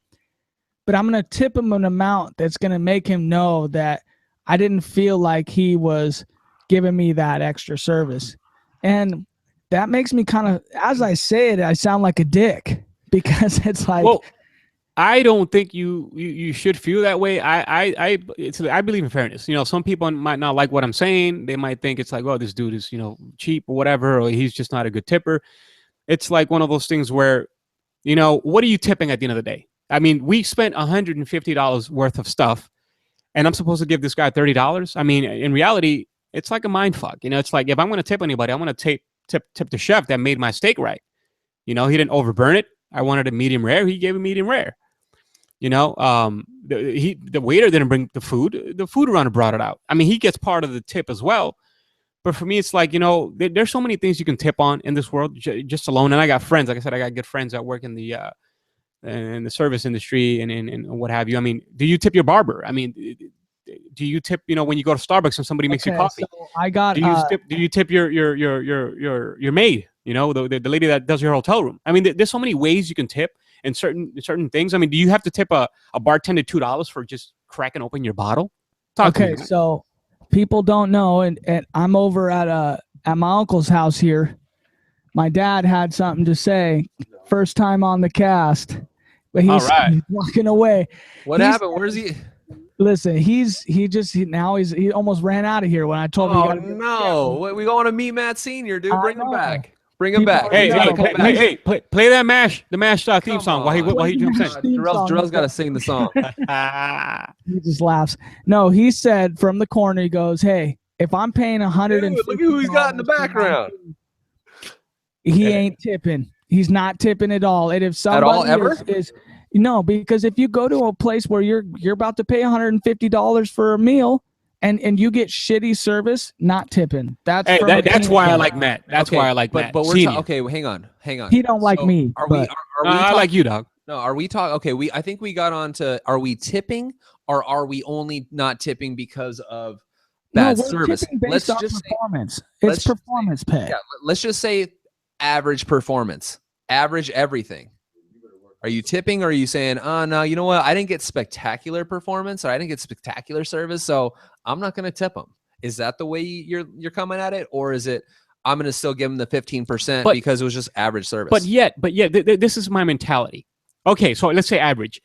Speaker 2: but I'm going to tip him an amount that's going to make him know that I didn't feel like he was giving me that extra service. And that makes me kind of, as I say it, I sound like a dick, because it's like,
Speaker 3: well, I don't think you should feel that way. I believe in fairness. You know, some people might not like what I'm saying. They might think it's like, oh, this dude is, you know, cheap or whatever, or he's just not a good tipper. It's like one of those things where, you know, what are you tipping at the end of the day? I mean, we spent $150 worth of stuff, and I'm supposed to give this guy $30. I mean, in reality, it's like a mind fuck. You know, it's like, if I'm going to tip anybody, I'm going to tip the chef that made my steak right. You know, he didn't overburn it. I wanted a medium rare. He gave a medium rare. You know, the waiter didn't bring the food. The food runner brought it out. I mean, he gets part of the tip as well. But for me, it's like, you know, there's so many things you can tip on in this world just alone. And I got friends. Like I said, I got good friends that work in the service industry and what have you. I mean, do you tip your barber? I mean, do you tip, you know, when you go to Starbucks and somebody makes you coffee? So
Speaker 2: I got.
Speaker 3: Do you tip your maid? You know, the lady that does your hotel room. I mean, there's so many ways you can tip. And certain things. I mean, do you have to tip a bartender $2 for just cracking open your bottle?
Speaker 2: Okay, so people don't know, and I'm over at my uncle's house here. My dad had something to say. First time on the cast, but he's walking away.
Speaker 1: What happened? Where's he?
Speaker 2: Listen, he almost ran out of here when I told him.
Speaker 1: Oh no! We going to meet Matt Senior, dude. Bring him back. Bring him back.
Speaker 3: Hey, play that mash, the mash theme song while he jumps in.
Speaker 1: Jorel's got to sing the song.
Speaker 2: He just laughs. No, he said from the corner, he goes, "Hey, if I'm paying $150,
Speaker 1: look at who he's got in the background.
Speaker 2: He ain't tipping. He's not tipping at all. And if somebody is no, because if you go to a place where you're about to pay $150 for a meal, and you get shitty service, not tipping. That's
Speaker 3: why I like Matt. That's why I like Matt.
Speaker 1: But we're okay. Hang on.
Speaker 2: He don't like me.
Speaker 3: I like you, dog.
Speaker 1: No, are we talking? Okay, I think we got on to, are we tipping, or are we only not tipping because of bad service?
Speaker 2: Let's just performance. It's performance pay.
Speaker 1: Yeah, let's just say average performance, average everything. Are you tipping, or are you saying, oh, no, you know what? I didn't get spectacular performance, or I didn't get spectacular service, so I'm not going to tip them. Is that the way you're coming at it? Or is it, I'm going to still give them the 15% because it was just average service?
Speaker 3: But yet, this is my mentality. Okay, so let's say average.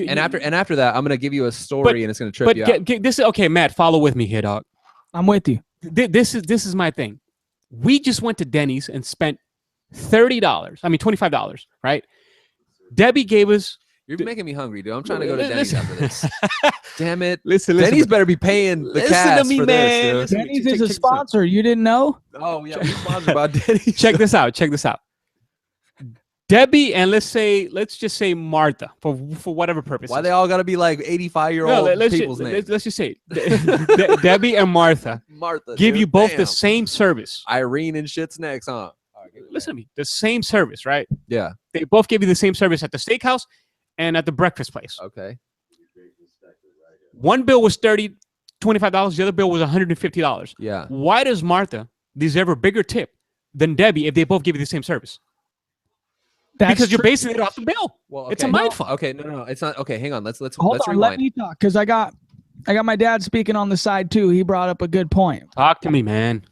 Speaker 1: After that, I'm going to give you a story, and it's going to trip you out.
Speaker 3: This is okay, Matt. Follow with me here, dog.
Speaker 2: I'm with you.
Speaker 3: This is my thing. We just went to Denny's and spent $30. I mean, $25, right? Debbie gave us.
Speaker 1: You're making me hungry, dude. I'm trying to go to Denny's after this. Damn it.
Speaker 3: Listen.
Speaker 1: Denny's better be paying the cast for this, dude.
Speaker 2: Denny's is a sponsor. You didn't know?
Speaker 1: Oh, yeah. We're sponsored by Denny's.
Speaker 3: Check this out. Debbie and let's just say Martha for whatever purpose.
Speaker 1: Why they all got to be like 85-year-old people's names?
Speaker 3: Let's just say Debbie and Martha give you both the same service.
Speaker 1: Irene and shit's next, huh?
Speaker 3: Listen to me. The same service, right?
Speaker 1: Yeah.
Speaker 3: They both give you the same service at the steakhouse and at the breakfast place.
Speaker 1: Okay.
Speaker 3: One bill was $25. The other bill was $150.
Speaker 1: Yeah.
Speaker 3: Why does Martha deserve a bigger tip than Debbie if they both give you the same service? Because you're basing it off the bill.
Speaker 1: Well, okay.
Speaker 3: It's a mindfuck.
Speaker 1: Okay, no, it's not. Okay, hang on. Let's
Speaker 2: hold on.
Speaker 1: rewind.
Speaker 2: Let me talk, because I got my dad speaking on the side too. He brought up a good point.
Speaker 3: Talk to me, man.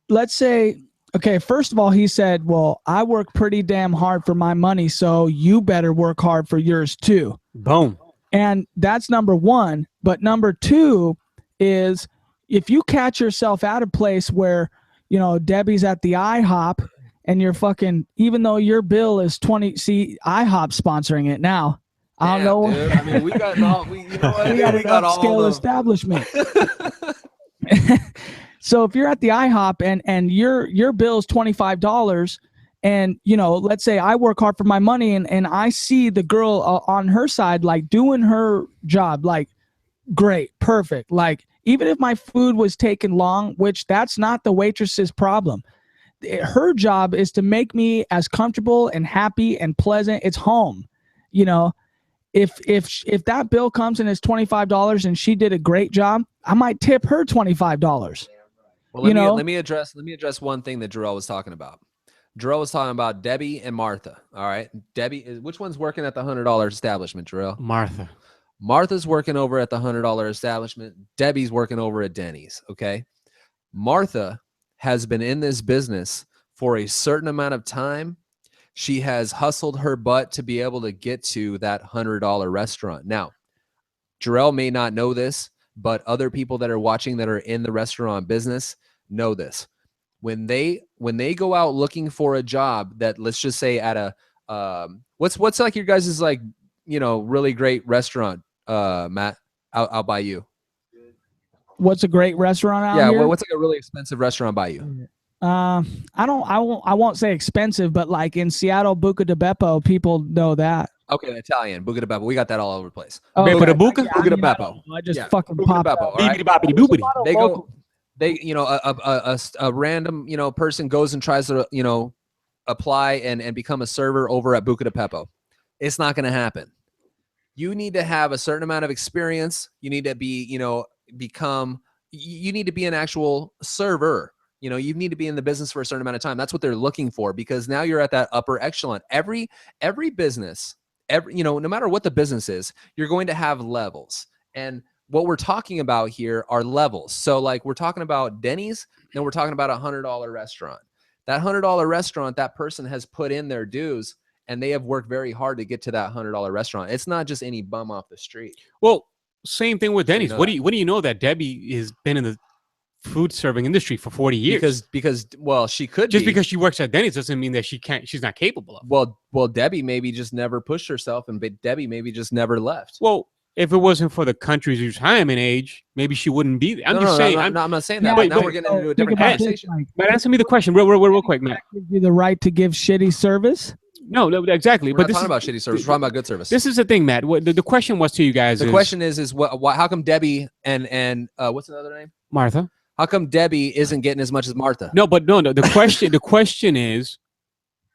Speaker 2: Let's say, okay, first of all, he said, well, I work pretty damn hard for my money, so you better work hard for yours too.
Speaker 3: Boom.
Speaker 2: And that's number one. But number two is if you catch yourself at a place where, you know, Debbie's at the IHOP and you're fucking, even though your bill is 20, see, IHOP sponsoring it now. I don't know.
Speaker 1: Dude. I mean, we got all, you know what,
Speaker 2: we got an upscale establishment. So if you're at the IHOP and your bill is $25, and, you know, let's say I work hard for my money and I see the girl on her side, like doing her job, like great, perfect. Like even if my food was taken long, which that's not the waitress's problem. Her job is to make me as comfortable and happy and pleasant. It's home, you know. If that bill comes and it's $25 and she did a great job, I might tip her $25.
Speaker 1: Well, let me address one thing that Jorel was talking about. Jorel was talking about Debbie and Martha. All right, Debbie is, which one's working at the $100 establishment, Jorel?
Speaker 3: Martha.
Speaker 1: Martha's working over at the $100 establishment. Debbie's working over at Denny's. Okay, Martha has been in this business for a certain amount of time. She has hustled her butt to be able to get to that $100 restaurant. Now, Jorel may not know this, but other people that are watching that are in the restaurant business know this. When they go out looking for a job that, let's just say at a what's like your guys' like, you know, really great restaurant, Matt, out by you?
Speaker 2: What's a great restaurant out here?
Speaker 1: Yeah, what's like a really expensive restaurant by you?
Speaker 2: I won't say expensive, but like in Seattle, Buca di Beppo, people know that.
Speaker 1: Okay, Italian, Buca di Beppo. We got that all over the place.
Speaker 2: Oh,
Speaker 3: Buca di Buca?
Speaker 1: Buca di Beppo.
Speaker 2: I just fucking
Speaker 1: Buca di
Speaker 2: popped
Speaker 1: Beppo.
Speaker 2: up.
Speaker 1: All right?
Speaker 3: Boopity.
Speaker 1: They go, you know, a random, you know, person goes and tries to, you know, apply and become a server over at Buca di Beppo. It's not going to happen. You need to have a certain amount of experience. You need to be, you know, you need to be an actual server. You know, you need to be in the business for a certain amount of time. That's what they're looking for, because now you're at that upper echelon. Every business, you know, no matter what the business is, you're going to have levels. And what we're talking about here are levels. So like we're talking about Denny's, then we're talking about a $100 restaurant. That $100 restaurant, that person has put in their dues and they have worked very hard to get to that $100 restaurant. It's not just any bum off the street.
Speaker 3: Well, same thing with Denny's.
Speaker 1: You know
Speaker 3: What do you know that Debbie has been in the food serving industry for 40 years?
Speaker 1: Because well, she could
Speaker 3: just
Speaker 1: be. Because
Speaker 3: she works at Denny's doesn't mean that she's not capable of.
Speaker 1: Well, Debbie maybe just never pushed herself, and Debbie maybe just never left.
Speaker 3: Well, if it wasn't for the country's retirement age, maybe she wouldn't be there. I'm just saying.
Speaker 1: I'm not saying that.
Speaker 2: Yeah,
Speaker 1: but now we're getting into a different conversation.
Speaker 3: But answer me the question real quick, man.
Speaker 2: Gives you the right to give shitty service?
Speaker 3: No, exactly.
Speaker 1: We're not talking about shitty service. We're talking about good service.
Speaker 3: This is the thing, Matt. What the question was to you guys.
Speaker 1: The question is how come Debbie and what's the other name?
Speaker 3: Martha.
Speaker 1: How come Debbie isn't getting as much as Martha?
Speaker 3: No. The question is,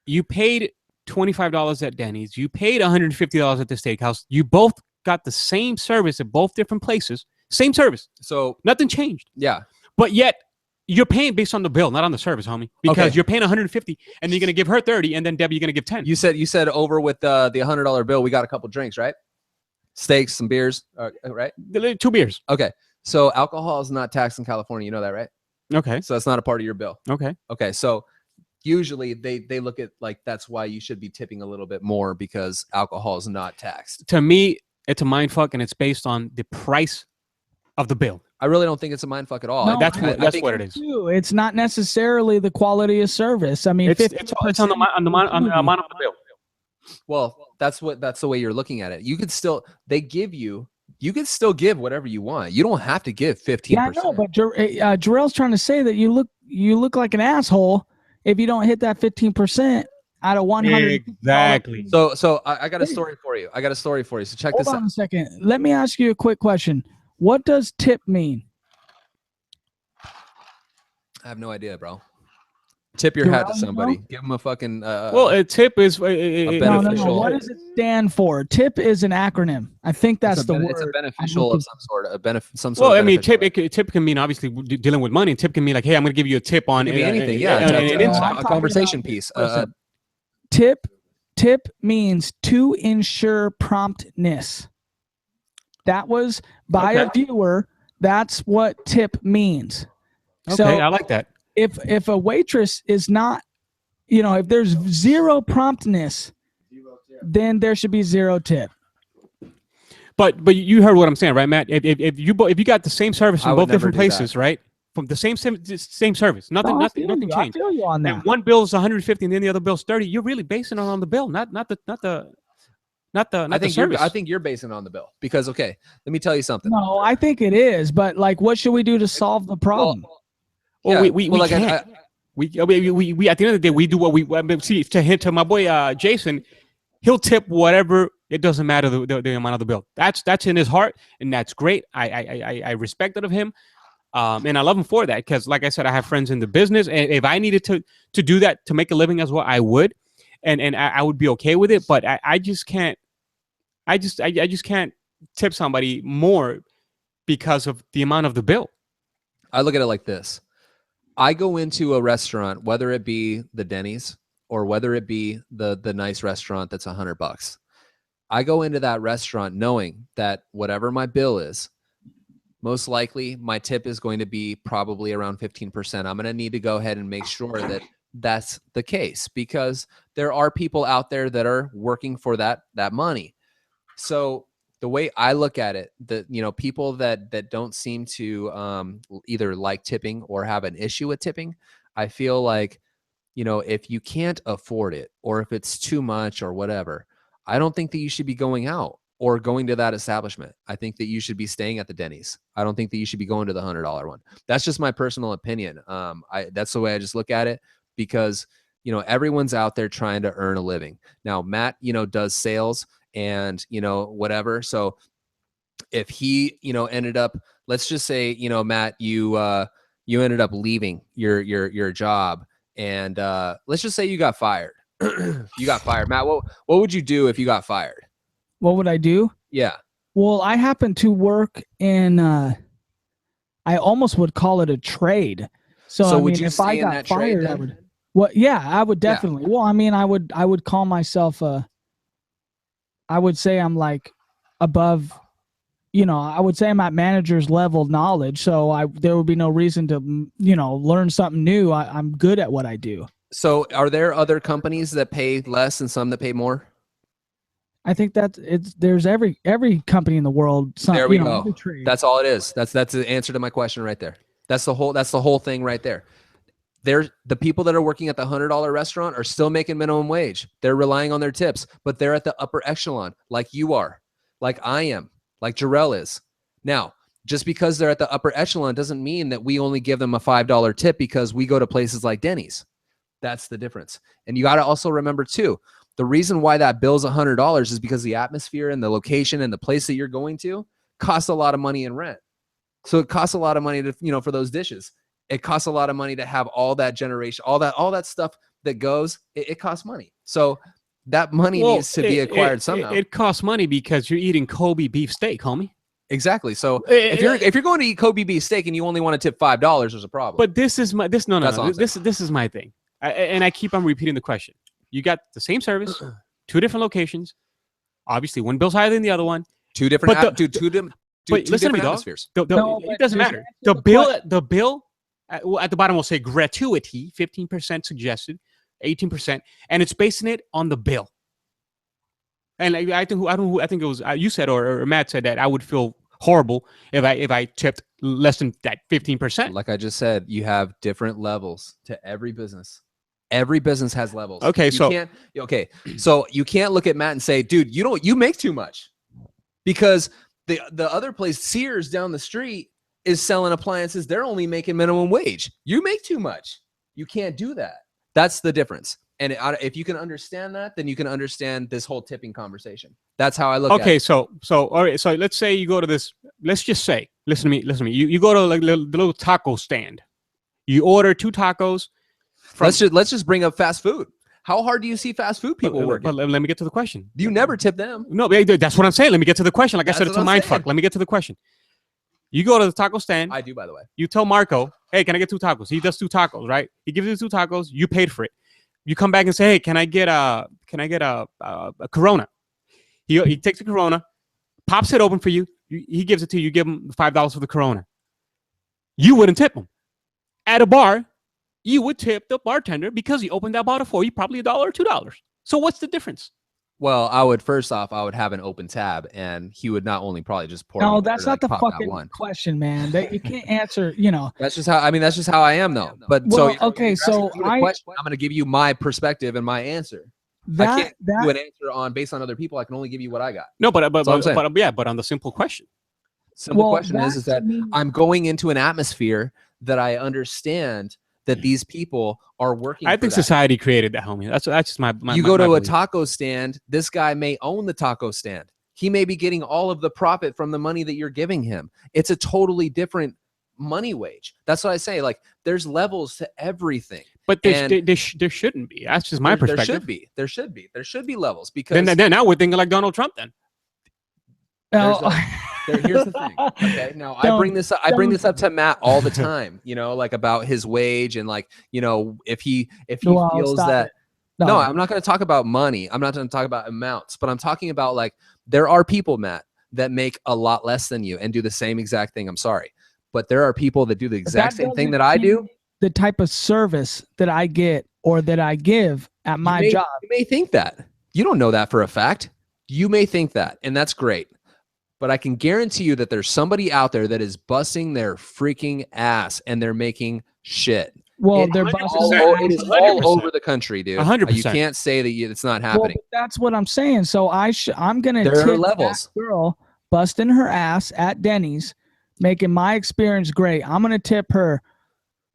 Speaker 3: you paid $25 at Denny's. You paid $150 at the steakhouse. You both got the same service at both different places. Same service. So nothing changed.
Speaker 1: Yeah.
Speaker 3: But yet you're paying based on the bill, not on the service, homie. Because you're paying $150 and you're gonna give her $30, and then Debbie, you're gonna give $10.
Speaker 1: You said over with the $100 bill, we got a couple drinks, right? Steaks, some beers, right?
Speaker 3: 2 beers.
Speaker 1: Okay. So alcohol is not taxed in California. You know that, right?
Speaker 3: Okay.
Speaker 1: So that's not a part of your bill.
Speaker 3: Okay.
Speaker 1: Okay. So usually they look at like that's why you should be tipping a little bit more, because alcohol is not taxed.
Speaker 3: To me, it's a mind fuck, and it's based on the price of the bill.
Speaker 1: I really don't think it's a mind fuck at all.
Speaker 2: No,
Speaker 3: that's what it is.
Speaker 2: It's not necessarily the quality of service. I mean,
Speaker 3: it's on the amount of the bill.
Speaker 1: Well, that's the way you're looking at it. You could still you could still give whatever you want. You don't have to give 15%.
Speaker 2: Yeah, I know, but Jorel's trying to say that you look like an asshole if you don't hit that 15% out of 100.
Speaker 3: Exactly.
Speaker 1: So I got a story for you. So check this out.
Speaker 2: Hold on a second. Let me ask you a quick question. What does tip mean?
Speaker 1: I have no idea, bro. Tip your hat to somebody. Give them a fucking.
Speaker 3: Well, a tip is
Speaker 1: beneficial.
Speaker 2: No. What does it stand for? Tip is an acronym. I think that's the word.
Speaker 1: It's a beneficial of some sort.
Speaker 3: Well, I mean, tip can mean obviously dealing with money. Tip can mean like, hey, I'm going to give you a tip on
Speaker 1: anything. A conversation piece.
Speaker 2: Tip means to ensure promptness. That was by a viewer. That's what tip means.
Speaker 3: Okay,
Speaker 2: so
Speaker 3: I like that.
Speaker 2: If a waitress is not, if there's zero promptness, then there should be zero tip.
Speaker 3: But you heard what I'm saying, right, Matt? If you got the same service from both different places, right? From the same service, nothing changed.
Speaker 2: I feel you on that.
Speaker 3: And one bill is 150, and then the other bill's 30. You're really basing it on the bill, not the service.
Speaker 1: I think you're basing it on the bill because okay, let me tell you something.
Speaker 2: No, I think it is, but like, what should we do to solve the problem?
Speaker 3: Well, we can't. We at the end of the day, we do what we see. To my boy Jason, he'll tip whatever. It doesn't matter the amount of the bill. That's in his heart, and that's great. I respect it of him, and I love him for that. Because, like I said, I have friends in the business, and if I needed to do that to make a living as well, I would, and I would be okay with it. But I just can't. I just can't tip somebody more because of the amount of the bill.
Speaker 1: I look at it like this. I go into a restaurant, whether it be the Denny's or whether it be the nice restaurant that's $100. I go into that restaurant knowing that whatever my bill is, most likely my tip is going to be probably around 15%. I'm going to need to go ahead and make sure that that's the case because there are people out there that are working for that money. So the way I look at it, people that don't seem to either like tipping or have an issue with tipping, I feel like, if you can't afford it or if it's too much or whatever, I don't think that you should be going out or going to that establishment. I think that you should be staying at the Denny's. I don't think that you should be going to the $100 one. That's just my personal opinion. That's the way I just look at it because, everyone's out there trying to earn a living. Now, Matt, does sales and, whatever. So if he, ended up, let's just say, Matt, you ended up leaving your job and let's just say you got fired. You got fired. Matt, what would you do if you got fired?
Speaker 2: What would I do?
Speaker 1: Yeah.
Speaker 2: Well, I happen to work in, I almost would call it a trade. So
Speaker 1: would you
Speaker 2: if
Speaker 1: stay
Speaker 2: I
Speaker 1: in
Speaker 2: got
Speaker 1: that
Speaker 2: fired,
Speaker 1: trade
Speaker 2: I
Speaker 1: then?
Speaker 2: would. Well, yeah, I would definitely. Yeah. Well, I would call myself I would say I'm like above, I would say I'm at manager's level knowledge. So there would be no reason to, learn something new. I'm good at what I do.
Speaker 1: So are there other companies that pay less and some that pay more?
Speaker 2: I think there's every company in the world.
Speaker 1: There we go. That's all it is. That's the answer to my question right there. That's the whole thing right there. The people that are working at the $100 restaurant are still making minimum wage. They're relying on their tips, but they're at the upper echelon like you are, like I am, like Jorel is. Now, just because they're at the upper echelon doesn't mean that we only give them a $5 tip because we go to places like Denny's. That's the difference. And you got to also remember too, the reason why that bill's $100 is because the atmosphere and the location and the place that you're going to costs a lot of money in rent. So it costs a lot of money to, for those dishes. It costs a lot of money to have all that generation, all that stuff that goes, it costs money. So that money needs to be acquired somehow.
Speaker 3: It costs money because you're eating Kobe beef steak, homie.
Speaker 1: Exactly. So if you're going to eat Kobe beef steak and you only want to tip $5, there's a problem.
Speaker 3: But this is my this is my thing. And I keep on repeating the question. You got the same service, two different locations. Obviously, one bill's higher than the other one.
Speaker 1: Two different atmospheres.
Speaker 3: It doesn't matter. The bill at the bottom will say gratuity, 15% suggested, 18%, and it's basing it on the bill. And I think it was you said or Matt said that I would feel horrible if I tipped less than that 15%.
Speaker 1: Like I just said, you have different levels to every business. Every business has levels.
Speaker 3: Okay, so
Speaker 1: you can't look at Matt and say, dude, you make too much, because the other place, Sears down the street, is selling appliances. They're only making minimum wage. You make too much. You can't do that. That's the difference. And if you can understand that, then you can understand this whole tipping conversation. That's how I look at it.
Speaker 3: Okay, so all right. So let's say you go to this. Let's just say, listen to me. You go to like the little taco stand. You order 2 tacos.
Speaker 1: Let's just bring up fast food. How hard do you see fast food people working?
Speaker 3: But let me get to the question.
Speaker 1: You never tip them.
Speaker 3: No, that's what I'm saying. Let me get to the question. Like I said, it's a mind fuck. Let me get to the question. You go to the taco stand.
Speaker 1: I do, by the way.
Speaker 3: You tell Marco, hey, can I get 2 tacos? He does 2 tacos, right? He gives you 2 tacos. You paid for it. You come back and say, hey, can I get a Corona? He takes the Corona, pops it open for you. He gives it to you. You give him $5 for the Corona. You wouldn't tip him. At a bar, you would tip the bartender because he opened that bottle for you, probably $1 or $2. So what's the difference?
Speaker 1: Well, I would first off, I would have an open tab, and he would not only probably just pour.
Speaker 2: No,
Speaker 1: me
Speaker 2: that's
Speaker 1: water,
Speaker 2: not the
Speaker 1: like, pop that
Speaker 2: fucking
Speaker 1: one.
Speaker 2: question, man. That you can't answer. You know.
Speaker 1: That's just how. I mean, that's just how I am, though. But
Speaker 2: Well,
Speaker 1: so
Speaker 2: okay,
Speaker 1: you're
Speaker 2: so
Speaker 1: asking me the question, I'm going to give you my perspective and my answer. I can't give you an answer on based on other people. I can only give you what I got.
Speaker 3: No, but
Speaker 1: That's all I'm saying.
Speaker 3: but on the simple question.
Speaker 1: Simple question is that I'm going into an atmosphere that I understand that these people are working.
Speaker 3: I think society created that, homie. That's just my.
Speaker 1: You go to a taco stand. This guy may own the taco stand. He may be getting all of the profit from the money that you're giving him. It's a totally different money wage. That's what I say. Like, there's levels to everything.
Speaker 3: But there shouldn't be. That's just my perspective.
Speaker 1: There should be levels, because
Speaker 3: then now we're thinking like Donald Trump. Then
Speaker 1: here's the thing. Okay, now I bring this up to Matt all the time. You know, like about his wage, and like, you know, if he feels that. No, I'm not going to talk about money. I'm not going to talk about amounts, but I'm talking about, like, there are people, Matt, that make a lot less than you and do the same exact thing. I'm sorry, but there are people that do the exact same thing that I do.
Speaker 2: The type of service that I get or that I give at my job.
Speaker 1: You may think that. You don't know that for a fact. You may think that, and that's great. But I can guarantee you that there's somebody out there that is busting their freaking ass, and they're making shit.
Speaker 2: Well, they're busting
Speaker 1: it is all over the country, dude.
Speaker 3: 100%.
Speaker 1: You can't say that it's not happening.
Speaker 2: Well, that's what I'm saying. So I'm going to
Speaker 1: tip
Speaker 2: that
Speaker 1: levels.
Speaker 2: Girl busting her ass at Denny's, making my experience great. I'm going to tip her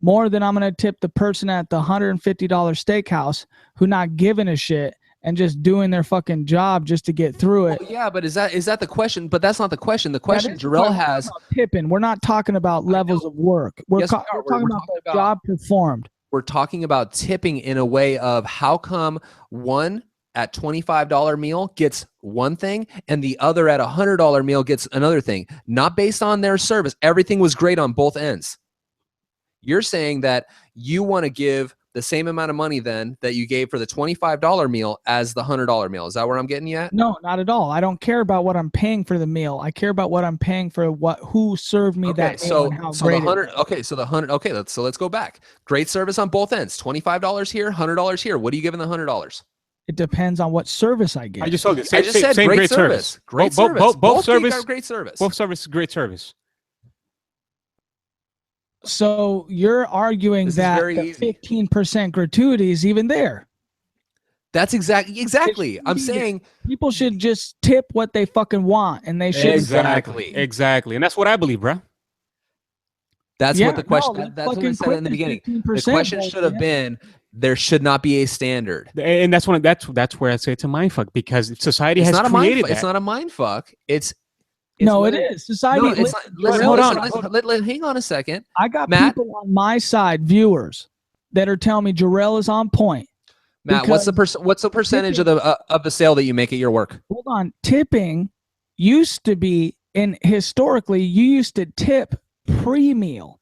Speaker 2: more than I'm going to tip the person at the $150 steakhouse who not giving a shit and just doing their fucking job just to get through it.
Speaker 1: Well, yeah, but is that the question? But that's not the question. The question Jorel has.
Speaker 2: Tipping. We're not talking about levels of work. We're talking about the job performed.
Speaker 1: We're talking about tipping in a way of how come one at $25 meal gets one thing and the other at $100 meal gets another thing, not based on their service. Everything was great on both ends. You're saying that you want to give the same amount of money then that you gave for the $25 meal as the $100 meal. Is that where I'm getting you at?
Speaker 2: No, not at all. I don't care about what I'm paying for the meal. I care about what I'm paying for who served me that meal and how great
Speaker 1: let's go back. Great service on both ends. $25 here, $100 here. What are you giving the $100?
Speaker 2: It depends on what service I get.
Speaker 3: I just told you.
Speaker 1: I just said great service. Great service.
Speaker 3: Both service.
Speaker 1: Great service.
Speaker 3: Both service. Great service.
Speaker 2: So you're arguing that the 15% gratuity is even there.
Speaker 1: That's exactly. I'm saying
Speaker 2: people should just tip what they fucking want, and they should
Speaker 3: exactly. And that's what I believe, bro.
Speaker 1: That's what the question. That's what I said in the beginning. The question should have been: there should not be a standard.
Speaker 3: And that's where I say it's a mindfuck, because society has created that.
Speaker 1: It's not a mindfuck.
Speaker 2: No, it is. Society.
Speaker 1: Hold on. Hang on a second.
Speaker 2: I got people on my side, viewers, that are telling me Jorel is on point.
Speaker 1: Matt, what's the percentage of the sale that you make at your work?
Speaker 2: Hold on. Tipping used to be, and historically, you used to tip pre-meal.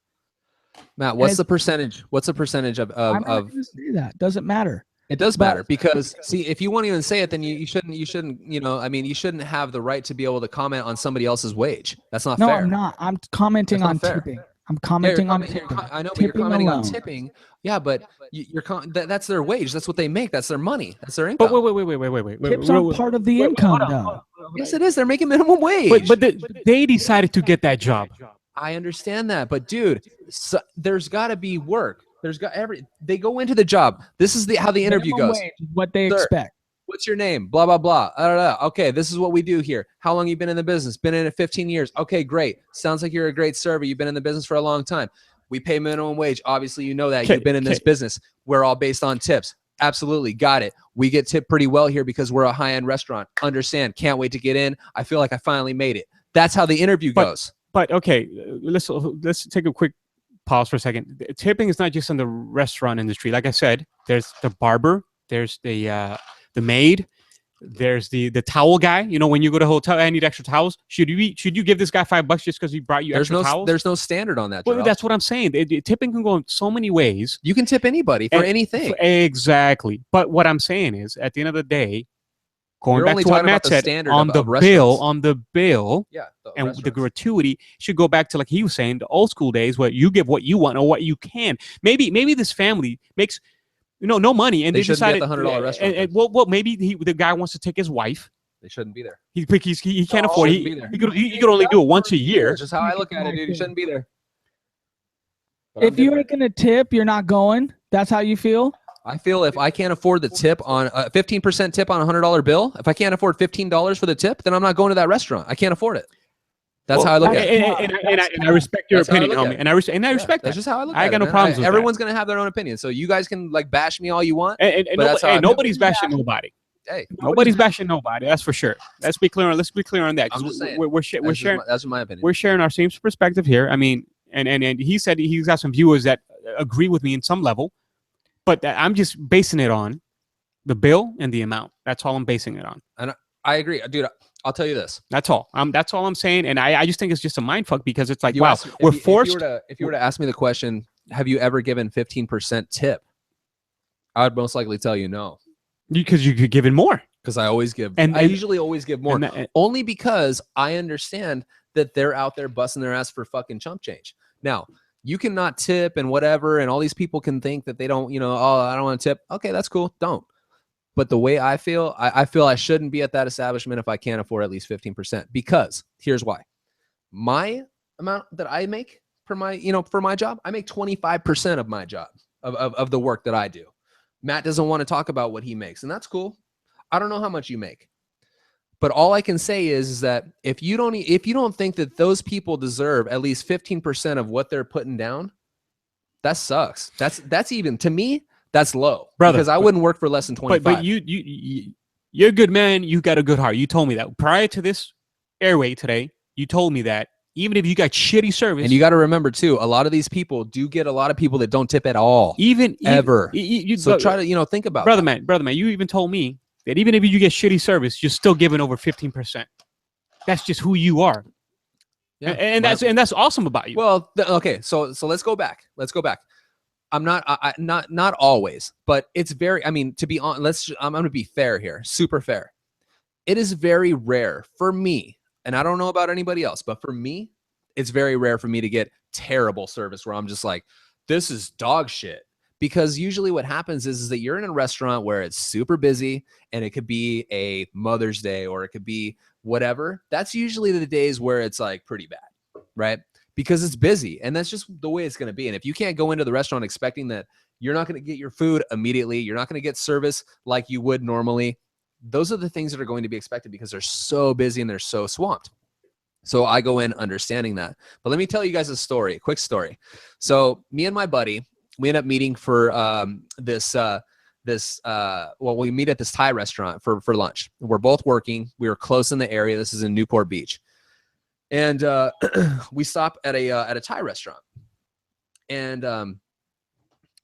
Speaker 3: Matt,
Speaker 1: what's the percentage? What's the percentage of?
Speaker 2: I'm not going to say that. Doesn't matter.
Speaker 1: It does matter, because see, if you won't even say it, then you shouldn't, you know, I mean, you shouldn't have the right to be able to comment on somebody else's wage. That's not fair.
Speaker 2: No, I'm not. I'm commenting on tipping. I'm commenting on tipping.
Speaker 1: I know, but you're commenting on tipping. Yeah, but that's their wage. That's what they make. That's their money. That's their income.
Speaker 3: But wait.
Speaker 2: Tips aren't part of the income, though.
Speaker 1: Yes, it is. They're making minimum wage.
Speaker 3: But they decided to get that job.
Speaker 1: I understand that, but dude, there's got to be work. They go into the job. This is how the interview goes.
Speaker 2: What they expect.
Speaker 1: What's your name? Blah, blah, blah. Okay, this is what we do here. How long you been in the business? Been in it 15 years. Okay, great. Sounds like you're a great server. You've been in the business for a long time. We pay minimum wage. Obviously, you know that. You've been in this business. We're all based on tips. Absolutely. Got it. We get tipped pretty well here because we're a high-end restaurant. Understand. Can't wait to get in. I feel like I finally made it. That's how the interview goes.
Speaker 3: But okay, let's take a quick pause for a second. Tipping is not just in the restaurant industry. Like I said, there's the barber, there's the maid, there's the towel guy. You know, when you go to a hotel, I need extra towels. Should you give this guy $5 just because he brought you extra towels?
Speaker 1: There's no standard on that.
Speaker 3: Well, that's what I'm saying. Tipping can go in so many ways.
Speaker 1: You can tip anybody for anything.
Speaker 3: Exactly. But what I'm saying is, at the end of the day, going back to what Matt said, on the bill, and the gratuity should go back to, like he was saying, the old school days where you give what you want or what you can. Maybe this family makes no money, and
Speaker 1: They
Speaker 3: they
Speaker 1: shouldn't be at
Speaker 3: decided
Speaker 1: the $100 restaurant.
Speaker 3: well, maybe the guy wants to take his wife.
Speaker 1: They shouldn't be there.
Speaker 3: He can't
Speaker 1: No,
Speaker 3: afford.
Speaker 1: shouldn't be there.
Speaker 3: He could only do it once a year.
Speaker 1: That's just how I look at it, dude. You shouldn't be there. But
Speaker 2: If you ain't gonna tip, you're not going. That's how you feel.
Speaker 1: I feel if I can't afford the tip on a 15% tip on a $100 bill, if I can't afford $15 for the tip, then I'm not going to that restaurant. I can't afford it. That's how I look at it.
Speaker 3: And I respect your opinion, homie. And I respect
Speaker 1: That's
Speaker 3: that.
Speaker 1: just how I look at
Speaker 3: I
Speaker 1: it.
Speaker 3: got no
Speaker 1: man.
Speaker 3: problems with
Speaker 1: Everyone's gonna have their own opinion, so you guys can like bash me all you want.
Speaker 3: And
Speaker 1: but that's how I feel.
Speaker 3: nobody's bashing nobody.
Speaker 1: Hey,
Speaker 3: Nobody's bashing nobody. That's for sure. Let's be clear on that.
Speaker 1: I'm just saying.
Speaker 3: We're sharing.
Speaker 1: That's my opinion.
Speaker 3: We're sharing our same perspective here. I mean, and he said he's got some viewers that agree with me in some level, but I'm just basing it on the bill and the amount. That's all I'm basing it on.
Speaker 1: And I agree, dude. I'll tell you this.
Speaker 3: That's all. That's all I'm saying. And I just think it's just a mind fuck because it's like, wow, we're forced.
Speaker 1: If you were to ask me the question, have you ever given 15% tip? I would most likely tell you no.
Speaker 3: Because you could give in more.
Speaker 1: Because I always give.
Speaker 3: And
Speaker 1: I usually always give more.
Speaker 3: that,
Speaker 1: only because I understand that they're out there busting their ass for fucking chump change. Now, you cannot tip and whatever, and all these people can think that they don't, oh, I don't want to tip. Okay, that's cool. Don't. But the way I feel, I feel I shouldn't be at that establishment if I can't afford at least 15%. Because here's why. My amount that I make for my job, I make 25% of my job of the work that I do. Matt doesn't want to talk about what he makes, and that's cool. I don't know how much you make. But all I can say is that if you don't think that those people deserve at least 15% of what they're putting down, that sucks. That's even, to me, that's low, brother, because I wouldn't work for less than 25.
Speaker 3: But you're a good man. You got a good heart. You told me that prior to this airway today. You told me that even if you got shitty service,
Speaker 1: and you got to remember too, a lot of these people do get a lot of people that don't tip at all, ever. So try to think about
Speaker 3: brother man. You even told me that even if you get shitty service, you're still giving over 15%. That's just who you are. Yeah, and that's awesome about you.
Speaker 1: Well, okay, so let's go back. I'm not always, but it's very, I mean, to be honest, I'm going to be fair here, super fair. It is very rare for me, and I don't know about anybody else, but for me, it's very rare for me to get terrible service where I'm just like, this is dog shit. Because usually what happens is that you're in a restaurant where it's super busy and it could be a Mother's Day or it could be whatever. That's usually the days where it's like pretty bad, right? Because it's busy and that's just the way it's going to be. And if you can't go into the restaurant expecting that you're not going to get your food immediately, you're not going to get service like you would normally, those are the things that are going to be expected because they're so busy and they're so swamped. So I go in understanding that. But let me tell you guys a quick story. So me and my buddy, we end up meeting for we meet at this Thai restaurant for lunch. We're both working. We were close in the area. This is in Newport Beach. And we stop at a Thai restaurant. And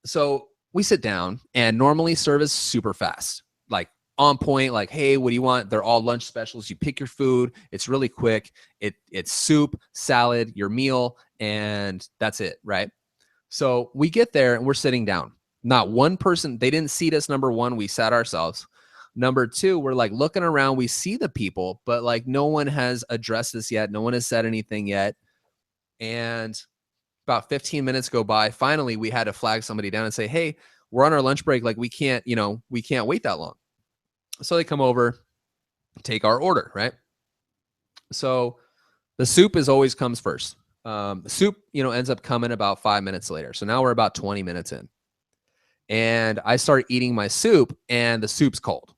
Speaker 1: so we sit down and normally service super fast, like on point, like, hey, what do you want? They're all lunch specials. You pick your food. It's really quick. It's soup, salad, your meal, and that's it, right? So we get there and we're sitting down. Not one person, they didn't seat us. Number one, we sat ourselves. Number two, we're like looking around. We see the people, but like no one has addressed this yet. No one has said anything yet. And about 15 minutes go by. Finally, we had to flag somebody down and say, hey, we're on our lunch break. Like we can't wait that long. So they come over, take our order, right? So the soup always comes first. The soup, ends up coming about 5 minutes later. So now we're about 20 minutes in. And I start eating my soup and the soup's cold.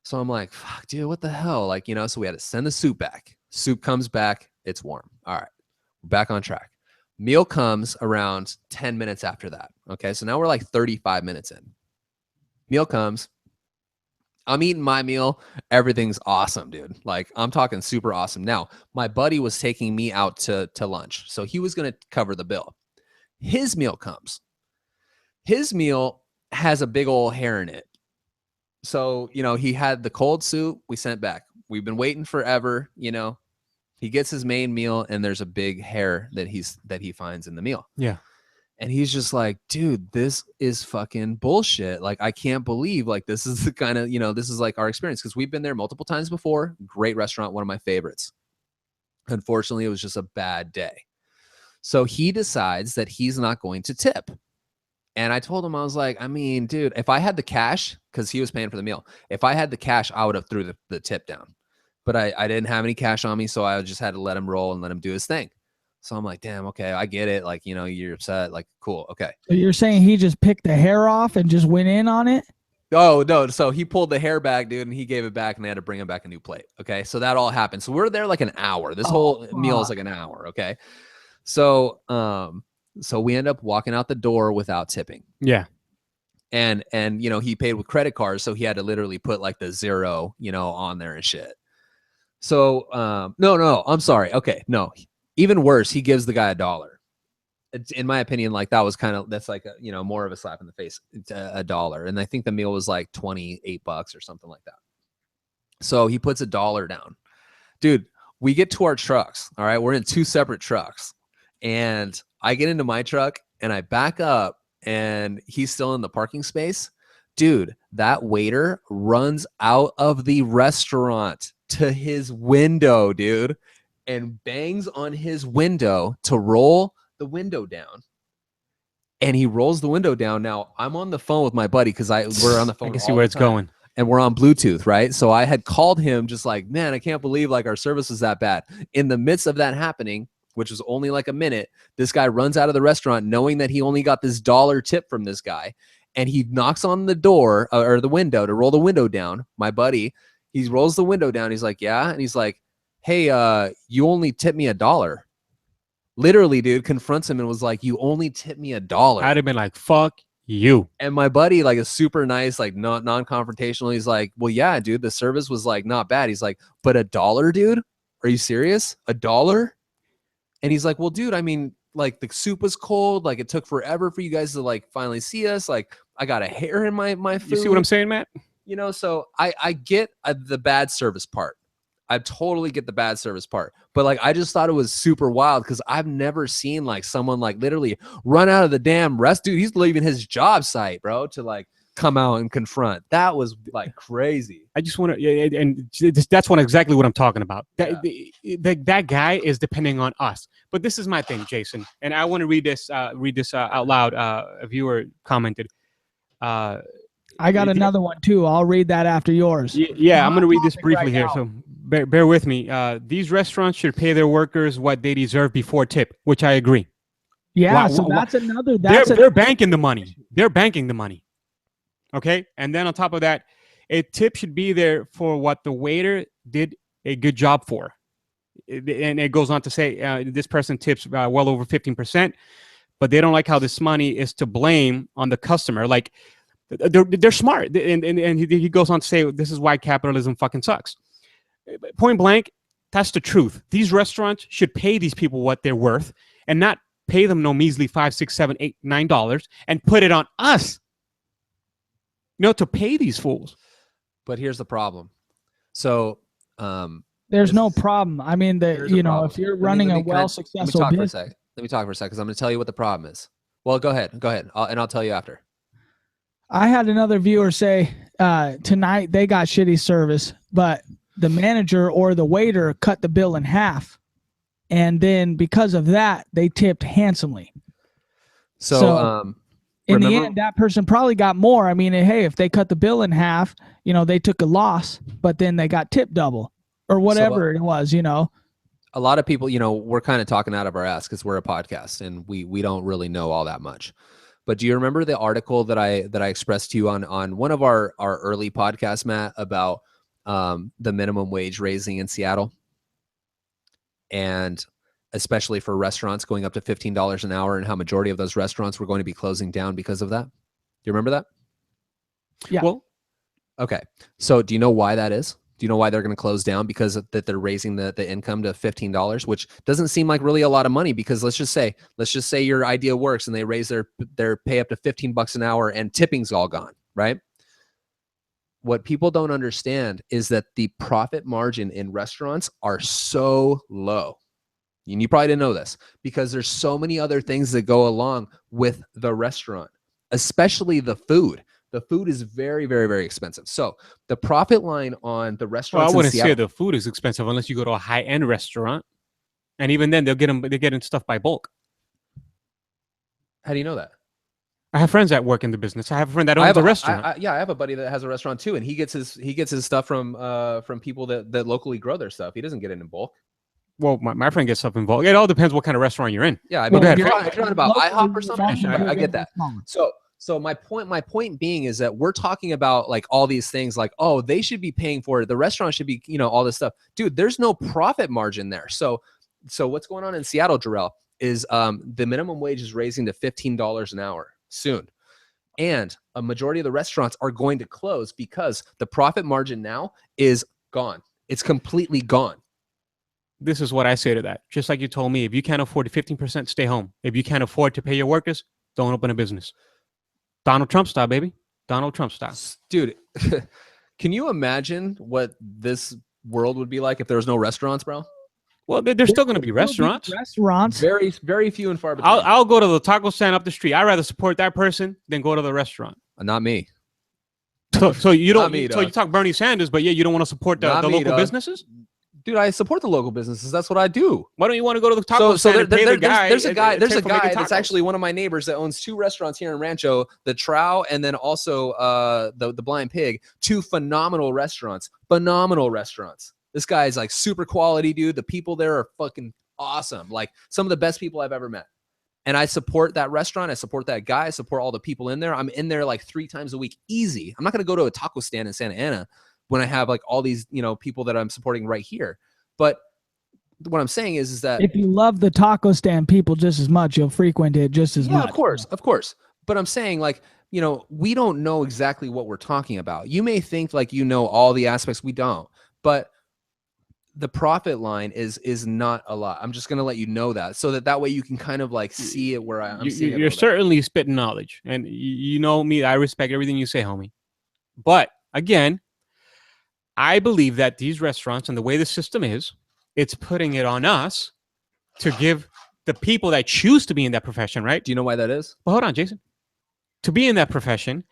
Speaker 1: So I'm like, fuck, dude, what the hell? Like, so we had to send the soup back. Soup comes back. It's warm. All right. We're back on track. Meal comes around 10 minutes after that. Okay. So now we're like 35 minutes in. Meal comes. I'm eating my meal. Everything's awesome, dude. Like I'm talking super awesome. Now, my buddy was taking me out to lunch. So he was going to cover the bill. His meal comes. His meal has a big old hair in it. So, he had the cold soup we sent back. We've been waiting forever, He gets his main meal and there's a big hair that he finds in the meal.
Speaker 3: Yeah.
Speaker 1: And he's just like, dude, this is fucking bullshit. Like, I can't believe like this is the kind of, this is like our experience because we've been there multiple times before. Great restaurant, one of my favorites. Unfortunately, it was just a bad day. So he decides that he's not going to tip. And I told him, I was like, I mean, dude, if I had the cash, because he was paying for the meal, if I had the cash, I would have threw the tip down. But I didn't have any cash on me, so I just had to let him roll and let him do his thing. So I'm like, damn, okay, I get it. Like, you're upset. Like, cool, okay.
Speaker 2: So you're saying he just picked the hair off and just went in on it?
Speaker 1: Oh, no. So he pulled the hair back, dude, and he gave it back, and they had to bring him back a new plate. Okay. So that all happened. So we're there like an hour. This whole meal is like an hour. Okay. So, so we end up walking out the door without tipping.
Speaker 3: Yeah.
Speaker 1: And he paid with credit cards, so he had to literally put like the 0, on there and shit. So, no, I'm sorry. Okay. No, even worse. He gives the guy $1. It's, in my opinion, like that's like more of a slap in the face. It's $1, and I think the meal was like $28 or something like that. So he puts $1 down, dude. We get to our trucks. All right, we're in 2 separate trucks, and I get into my truck and I back up, and he's still in the parking space. Dude, that waiter runs out of the restaurant to his window, dude, and bangs on his window to roll the window down. And he rolls the window down. Now I'm on the phone with my buddy because we're on the phone.
Speaker 3: I can see where it's going.
Speaker 1: And we're on Bluetooth, right? So I had called him just like, man, I can't believe like our service was that bad. In the midst of that happening, which was only like a minute, this guy runs out of the restaurant knowing that he only got this $1 tip from this guy. And he knocks on the door or the window to roll the window down. My buddy, he rolls the window down. He's like, yeah. And he's like, hey, you only tipped me $1. Literally, dude, confronts him and was like, you only tipped me $1.
Speaker 3: I'd have been like, fuck you.
Speaker 1: And my buddy, like, is super nice, like non-confrontational. He's like, well, yeah, dude, the service was like not bad. He's like, but $1, dude? Are you serious? $1? And he's like, well, dude, I mean, like the soup was cold. Like it took forever for you guys to like finally see us. Like I got a hair in my food.
Speaker 3: You see what I'm saying, Matt?
Speaker 1: So I get the bad service part. I totally get the bad service part, but like I just thought it was super wild because I've never seen like someone like literally run out of the damn dude. He's leaving his job site, bro, to like come out and confront. That was like crazy.
Speaker 3: I just want to, and that's exactly what I'm talking about. That guy is depending on us. But this is my thing, Jason, and I want to read this out loud. A viewer commented.
Speaker 2: I got another one too. I'll read that after yours.
Speaker 3: Yeah, I'm going to read this briefly here. So bear with me. These restaurants should pay their workers what they deserve before tip, which I agree.
Speaker 2: Yeah, so that's another.
Speaker 3: They're banking the money. They're banking the money. Okay, and then on top of that, a tip should be there for what the waiter did a good job for. And it goes on to say this person tips well over 15%, but they don't like how this money is to blame on the customer. Like they're smart, and he goes on to say this is why capitalism fucking sucks. Point blank, that's the truth. These restaurants should pay these people what they're worth, and not pay them no measly $5, $6, $7, $8, $9, and put it on us. To pay these fools.
Speaker 1: But here's the problem. So
Speaker 2: there's no problem. I mean, if you're running a successful business.
Speaker 1: Let me talk for a second because I'm going to tell you what the problem is. Well, go ahead. I'll tell you after.
Speaker 2: I had another viewer say tonight they got shitty service, but the manager or the waiter cut the bill in half. And then because of that, they tipped handsomely. So in the end, that person probably got more. I mean, hey, if they cut the bill in half, they took a loss, but then they got tipped double or whatever it was, A
Speaker 1: lot of people, we're kind of talking out of our ass because we're a podcast and we don't really know all that much. But do you remember the article that I expressed to you on one of our early podcasts, Matt, about the minimum wage raising in Seattle? And especially for restaurants going up to $15 an hour and how majority of those restaurants were going to be closing down because of that. Do you remember that?
Speaker 2: Yeah.
Speaker 1: Well, okay. So do you know why that is? Do you know why they're going to close down? Because that they're raising the income to $15, which doesn't seem like really a lot of money because let's just say your idea works and they raise their pay up to $15 an hour and tipping's all gone, right? What people don't understand is that the profit margin in restaurants are so low. And you probably didn't know this because there's so many other things that go along with the restaurant, especially the food. The food is very, very, very expensive. So the profit line on the restaurants.
Speaker 3: Well, I wouldn't say the food is expensive unless you go to a high-end restaurant, and even then they're getting stuff by bulk.
Speaker 1: How do you know that?
Speaker 3: I have friends that work in the business. I have a friend that owns a restaurant.
Speaker 1: I have a buddy that has a restaurant too, and he gets his stuff from people that locally grow their stuff. He doesn't get it in bulk.
Speaker 3: Well, my friend gets stuff involved. It all depends what kind of restaurant you're in.
Speaker 1: Yeah, I mean,
Speaker 3: Well,
Speaker 1: if you're talking about IHOP or something,
Speaker 3: Yeah,
Speaker 1: I get that. So my point being is that we're talking about like all these things like, oh, they should be paying for it. The restaurant should be, all this stuff. Dude, there's no profit margin there. So what's going on in Seattle, Jorel, is the minimum wage is raising to $15 an hour soon. And a majority of the restaurants are going to close because the profit margin now is gone. It's completely gone.
Speaker 3: This is what I say to that. Just like you told me, if you can't afford 15%, stay home. If you can't afford to pay your workers, don't open a business. Donald Trump style, baby. Donald Trump style.
Speaker 1: Dude, can you imagine what this world would be like if there was no restaurants, bro?
Speaker 3: Well, there's still going to be restaurants.
Speaker 1: Very, very few and far between.
Speaker 3: I'll go to the taco stand up the street. I'd rather support that person than go to the restaurant.
Speaker 1: Not me.
Speaker 3: So you don't.
Speaker 1: Me,
Speaker 3: so you talk Bernie Sanders, but yeah, you don't want to support the local businesses.
Speaker 1: Dude, I support the local businesses. That's what I do.
Speaker 3: Why don't you want to go to the taco stand and pay the guy?
Speaker 1: There's a guy that's actually one of my neighbors that owns 2 restaurants here in Rancho, the Trow and then also the Blind Pig. 2 phenomenal restaurants. This guy is like super quality, dude. The people there are fucking awesome. Like some of the best people I've ever met. And I support that restaurant. I support that guy. I support all the people in there. I'm in there like 3 times a week. Easy. I'm not going to go to a taco stand in Santa Ana when I have like all these, people that I'm supporting right here. But what I'm saying is that
Speaker 2: if you love the taco stand people just as much, you'll frequent it just as much.
Speaker 1: Of course. But I'm saying like, we don't know exactly what we're talking about. You may think like, all the aspects. We don't, but the profit line is not a lot. I'm just going to let you know that so that way you can kind of like see it where I'm seeing it.
Speaker 3: You're certainly spitting knowledge, and you know me. I respect everything you say, homie. But again, I believe that these restaurants and the way the system is, it's putting it on us to give the people that choose to be in that profession, right?
Speaker 1: Do you know why that is?
Speaker 3: Well, hold on, Jason. To be in that profession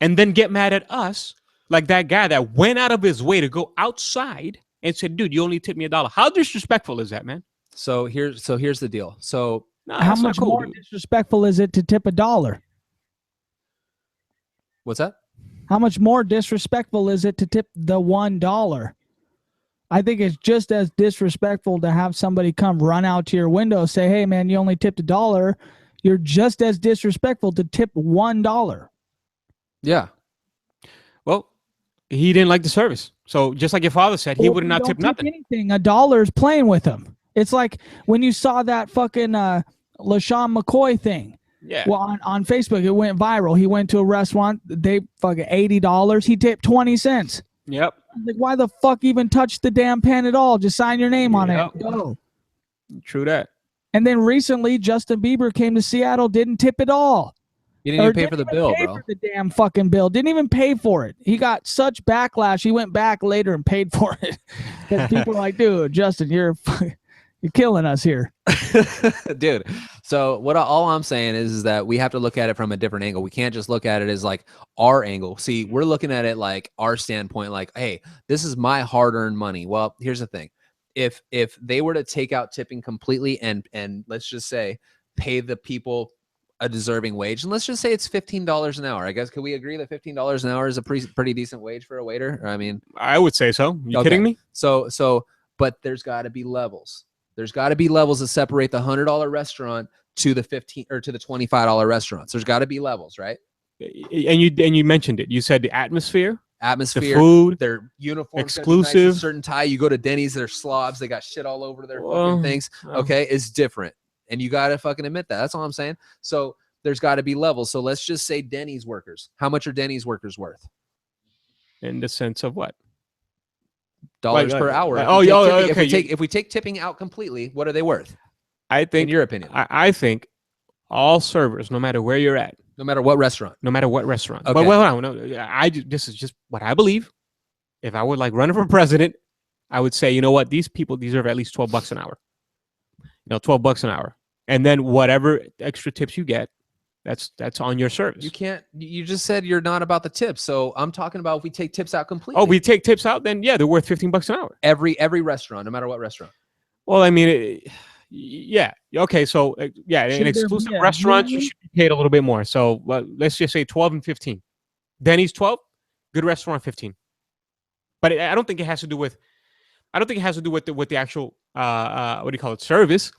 Speaker 3: and then get mad at us, like that guy that went out of his way to go outside and said, dude, you only tipped me $1. How disrespectful is that, man?
Speaker 1: So here's the deal. So
Speaker 2: how much more disrespectful is it to tip $1?
Speaker 1: What's that?
Speaker 2: How much more disrespectful is it to tip the $1? I think it's just as disrespectful to have somebody come run out to your window, say, hey, man, you only tipped $1. You're just as disrespectful to tip $1.
Speaker 1: Yeah.
Speaker 3: Well, he didn't like the service. So just like your father said, he would not tip nothing.
Speaker 2: Anything. $1 is playing with him. It's like when you saw that fucking LaShawn McCoy thing.
Speaker 3: Yeah.
Speaker 2: Well, on Facebook, it went viral. He went to a restaurant. They fucking $80. He tipped 20 cents.
Speaker 3: Yep.
Speaker 2: Like, why the fuck even touch the damn pen at all? Just sign your name on it. Go.
Speaker 3: True that.
Speaker 2: And then recently, Justin Bieber came to Seattle, didn't tip at all.
Speaker 1: You didn't even pay for the bill, bro.
Speaker 2: For the damn fucking bill. Didn't even pay for it. He got such backlash. He went back later and paid for it. Because people are like, dude, Justin, you're killing us here.
Speaker 1: Dude. So all I'm saying is that we have to look at it from a different angle. We can't just look at it as like our angle. See, we're looking at it like our standpoint, like, hey, this is my hard-earned money. Well, here's the thing. If they were to take out tipping completely and let's just say pay the people a deserving wage, and let's just say it's $15 an hour. I guess, could we agree that $15 an hour is a pretty decent wage for a waiter? I mean,
Speaker 3: I would say so. You kidding me?
Speaker 1: So, but there's got to be levels. There's got to be levels that separate the $100 restaurant to the $15 or to the $25 restaurants. There's got to be levels, right?
Speaker 3: And you mentioned it. You said the atmosphere,
Speaker 1: the
Speaker 3: food,
Speaker 1: their uniforms,
Speaker 3: exclusive,
Speaker 1: nice, certain tie. You go to Denny's, they're slobs. They got shit all over their fucking things. Okay, it's different, and you got to fucking admit that. That's all I'm saying. So there's got to be levels. So let's just say Denny's workers. How much are Denny's workers worth?
Speaker 3: In the sense of what?
Speaker 1: Dollars per hour.
Speaker 3: Okay.
Speaker 1: If we take tipping out completely, what are they worth?
Speaker 3: I think,
Speaker 1: in your opinion,
Speaker 3: I think all servers, no matter where you're at,
Speaker 1: no matter what restaurant.
Speaker 3: Okay. But this is just what I believe. If I would like running for president, I would say, you know what, these people deserve at least $12 an hour. $12 an hour, and then whatever extra tips you get, that's on your service.
Speaker 1: You just said you're not about the tips, so I'm talking about if we take tips out completely.
Speaker 3: Oh, we take tips out, then yeah, they're worth $15 an hour.
Speaker 1: Every restaurant, no matter what restaurant.
Speaker 3: Well, I mean, Yeah. Okay. So yeah, in
Speaker 2: Should there
Speaker 3: exclusive
Speaker 2: be a
Speaker 3: restaurants, you
Speaker 2: hearing?
Speaker 3: should be paid a little bit more. So let's just say 12 and 15. Denny's 12, good restaurant 15. But I don't think it has to do with. I don't think it has to do with the actual what do you call it, service.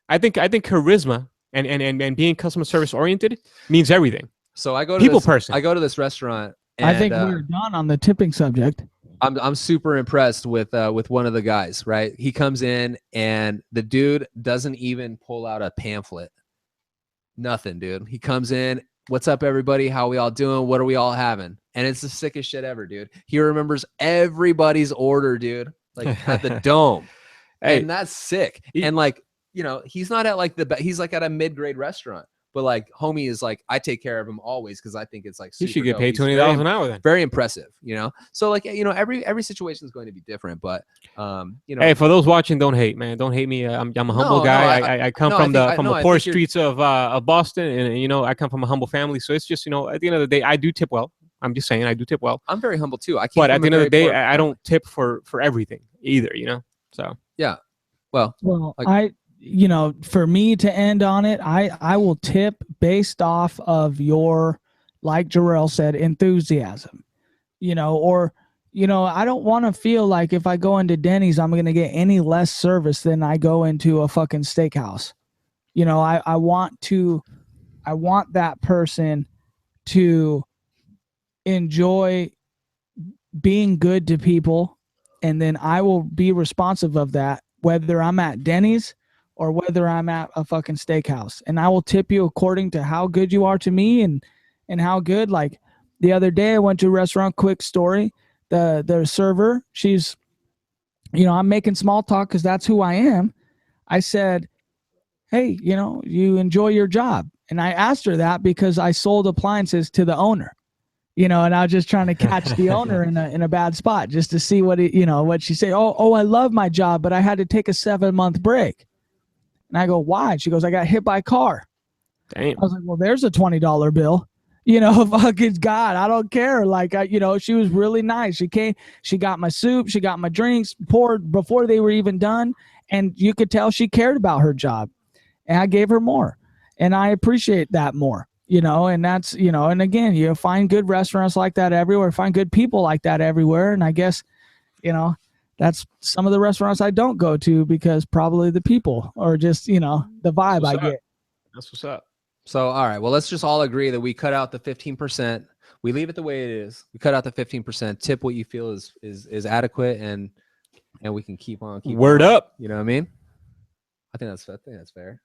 Speaker 3: I think charisma and being customer service oriented means everything.
Speaker 1: So I go to
Speaker 3: People
Speaker 1: this.
Speaker 3: person.
Speaker 1: I go to this restaurant.
Speaker 2: I
Speaker 1: And,
Speaker 2: think we're done on the tipping subject.
Speaker 1: I'm super impressed with one of the guys, right? He comes in and the dude doesn't even pull out a pamphlet. Nothing, dude. He comes in, what's up, everybody? How we all doing? What are we all having? And it's the sickest shit ever, dude. He remembers everybody's order, dude, like at the Dome.
Speaker 3: Hey,
Speaker 1: And that's sick.
Speaker 3: he-
Speaker 1: And like, you know, he's not at like he's like at a mid-grade restaurant. But like, homie is like, I take care of him always because I think it's like
Speaker 3: you
Speaker 1: super
Speaker 3: should get
Speaker 1: dope.
Speaker 3: paid
Speaker 1: He's
Speaker 3: $20 an hour then.
Speaker 1: very impressive, you know. So like, you know, every situation is going to be different, but you know.
Speaker 3: Hey, for those watching, don't hate, man. Don't hate me. I'm a humble
Speaker 1: No,
Speaker 3: guy. I come
Speaker 1: no,
Speaker 3: from
Speaker 1: I think-
Speaker 3: the
Speaker 1: no, I
Speaker 3: poor
Speaker 1: think you're-
Speaker 3: streets of Boston, and you know I come from a humble family. So it's just, you know, at the end of the day, I do tip well. I'm just saying I do tip well.
Speaker 1: I'm very humble too. I
Speaker 3: But at the end of the day, I don't tip for everything either, you know. So
Speaker 1: Yeah. Well,
Speaker 2: Well, you know, for me to end on it, I will tip based off of your, like Jorel said, enthusiasm, you know, or, you know, I don't want to feel like if I go into Denny's, I'm going to get any less service than I go into a fucking steakhouse. You know, I want that person to enjoy being good to people, and then I will be responsive of that, whether I'm at Denny's or whether I'm at a fucking steakhouse. And I will tip you according to how good you are to me and how good. Like the other day I went to a restaurant, quick story. The server, she's, you know, I'm making small talk because that's who I am. I said, hey, you know, you enjoy your job. And I asked her that because I sold appliances to the owner, you know, and I was just trying to catch the owner in a bad spot just to see what what she said. Oh, I love my job, but I had to take a 7-month break. And I go, why? She goes, I got hit by a car.
Speaker 3: damn.
Speaker 2: I was like, well, there's a $20 bill. You know, fucking God, I don't care. Like, you know, she was really nice. She came, she got my soup, she got my drinks poured before they were even done. And you could tell she cared about her job. And I gave her more. And I appreciate that more, you know, and that's, you know, and again, you find good restaurants like that everywhere, find good people like that everywhere. And I guess, you know, that's some of the restaurants I don't go to because probably the people or just, you know, the vibe I get.
Speaker 3: That's what's up.
Speaker 1: So, all right. Well, let's just all agree that we cut out the 15%. We leave it the way it is. We cut out the 15%. Tip what you feel is adequate, and we can keep on.
Speaker 3: Word up.
Speaker 1: You know what I mean? I think that's fair.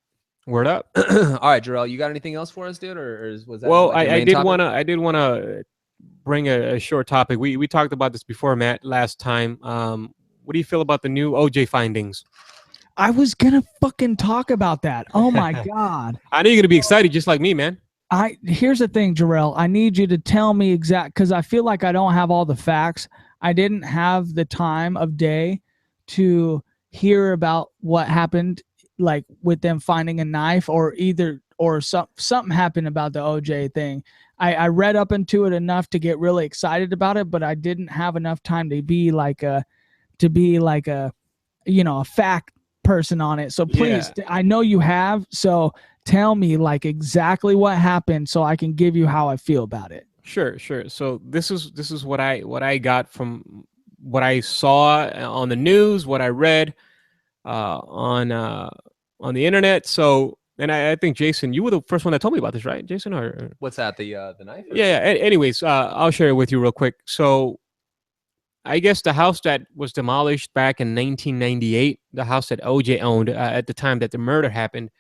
Speaker 3: Word up.
Speaker 1: All right, Jorel, you got anything else for us, dude, or was that?
Speaker 3: Well,
Speaker 1: like your
Speaker 3: I
Speaker 1: main
Speaker 3: did
Speaker 1: topic?
Speaker 3: want to bring a short topic. We talked about this before, Matt, last time. What do you feel about the new OJ findings?
Speaker 2: I was gonna fucking talk about that. Oh my God.
Speaker 3: I know you're gonna be excited just like me, man.
Speaker 2: Here's the thing, Jorel. I need you to tell me because I feel like I don't have all the facts. I didn't have the time of day to hear about what happened, like with them finding a knife or something happened about the OJ thing. I read up into it enough to get really excited about it, but I didn't have enough time to be like a you know, a fact person on it. So please, I know you have, so tell me like exactly what happened so I can give you how I feel about it.
Speaker 3: Sure. So this is what I got from what I saw on the news, what I read on the internet. So, and I think Jason, you were the first one that told me about this, right, Jason? Or
Speaker 1: What's that? The knife?
Speaker 3: yeah. Anyways, I'll share it with you real quick. So, I guess the house that was demolished back in 1998, the house that OJ owned at the time that the murder happened,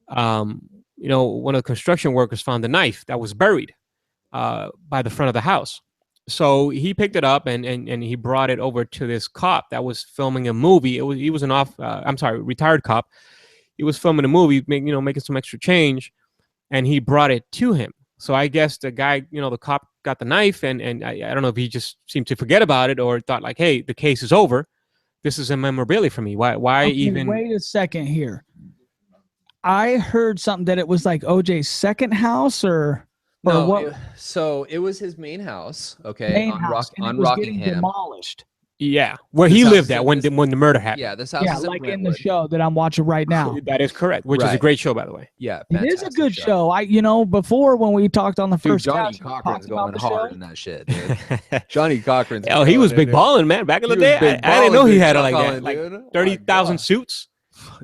Speaker 3: you know, one of the construction workers found the knife that was buried by the front of the house. So he picked it up and he brought it over to this cop that was filming a movie. He was retired cop. He was filming a movie, making some extra change, and he brought it to him. So I guess the guy, the cop got the knife, and I don't know if he just seemed to forget about it or thought like, hey, the case is over. This is a memorabilia for me. Why
Speaker 2: Okay,
Speaker 3: even?
Speaker 2: Wait a second here. I heard something that it was like OJ's second house or what?
Speaker 1: So it was his main house. Okay,
Speaker 2: Main house, and it was getting
Speaker 1: Rockingham.
Speaker 2: demolished.
Speaker 3: Yeah, where
Speaker 1: This
Speaker 3: he
Speaker 1: house
Speaker 3: lived
Speaker 1: is
Speaker 3: at
Speaker 1: in
Speaker 3: when
Speaker 1: this-
Speaker 3: when the murder happened.
Speaker 1: Yeah, this house
Speaker 2: Yeah,
Speaker 1: is in
Speaker 2: like in the
Speaker 1: Brentwood.
Speaker 2: show that I'm watching right now.
Speaker 3: That is correct, which is a
Speaker 1: Right.
Speaker 3: great show, by the way.
Speaker 1: Yeah,
Speaker 2: It is a
Speaker 1: fantastic
Speaker 2: good show. Before when we talked on the
Speaker 1: Dude,
Speaker 2: first
Speaker 1: Johnny
Speaker 2: cast, we
Speaker 1: Cochran's
Speaker 2: talked about
Speaker 1: going
Speaker 2: the
Speaker 1: hard
Speaker 2: show.
Speaker 1: in that shit, dude. Johnny Cochran's
Speaker 3: Oh, he was
Speaker 1: killing it,
Speaker 3: big
Speaker 1: dude.
Speaker 3: balling, man. Back in the
Speaker 1: He was
Speaker 3: day,
Speaker 1: big
Speaker 3: I didn't know
Speaker 1: ballin',
Speaker 3: he
Speaker 1: big
Speaker 3: had it like
Speaker 1: ballin',
Speaker 3: that. Like
Speaker 1: dude. Oh my
Speaker 3: 30,000
Speaker 1: God.
Speaker 3: suits.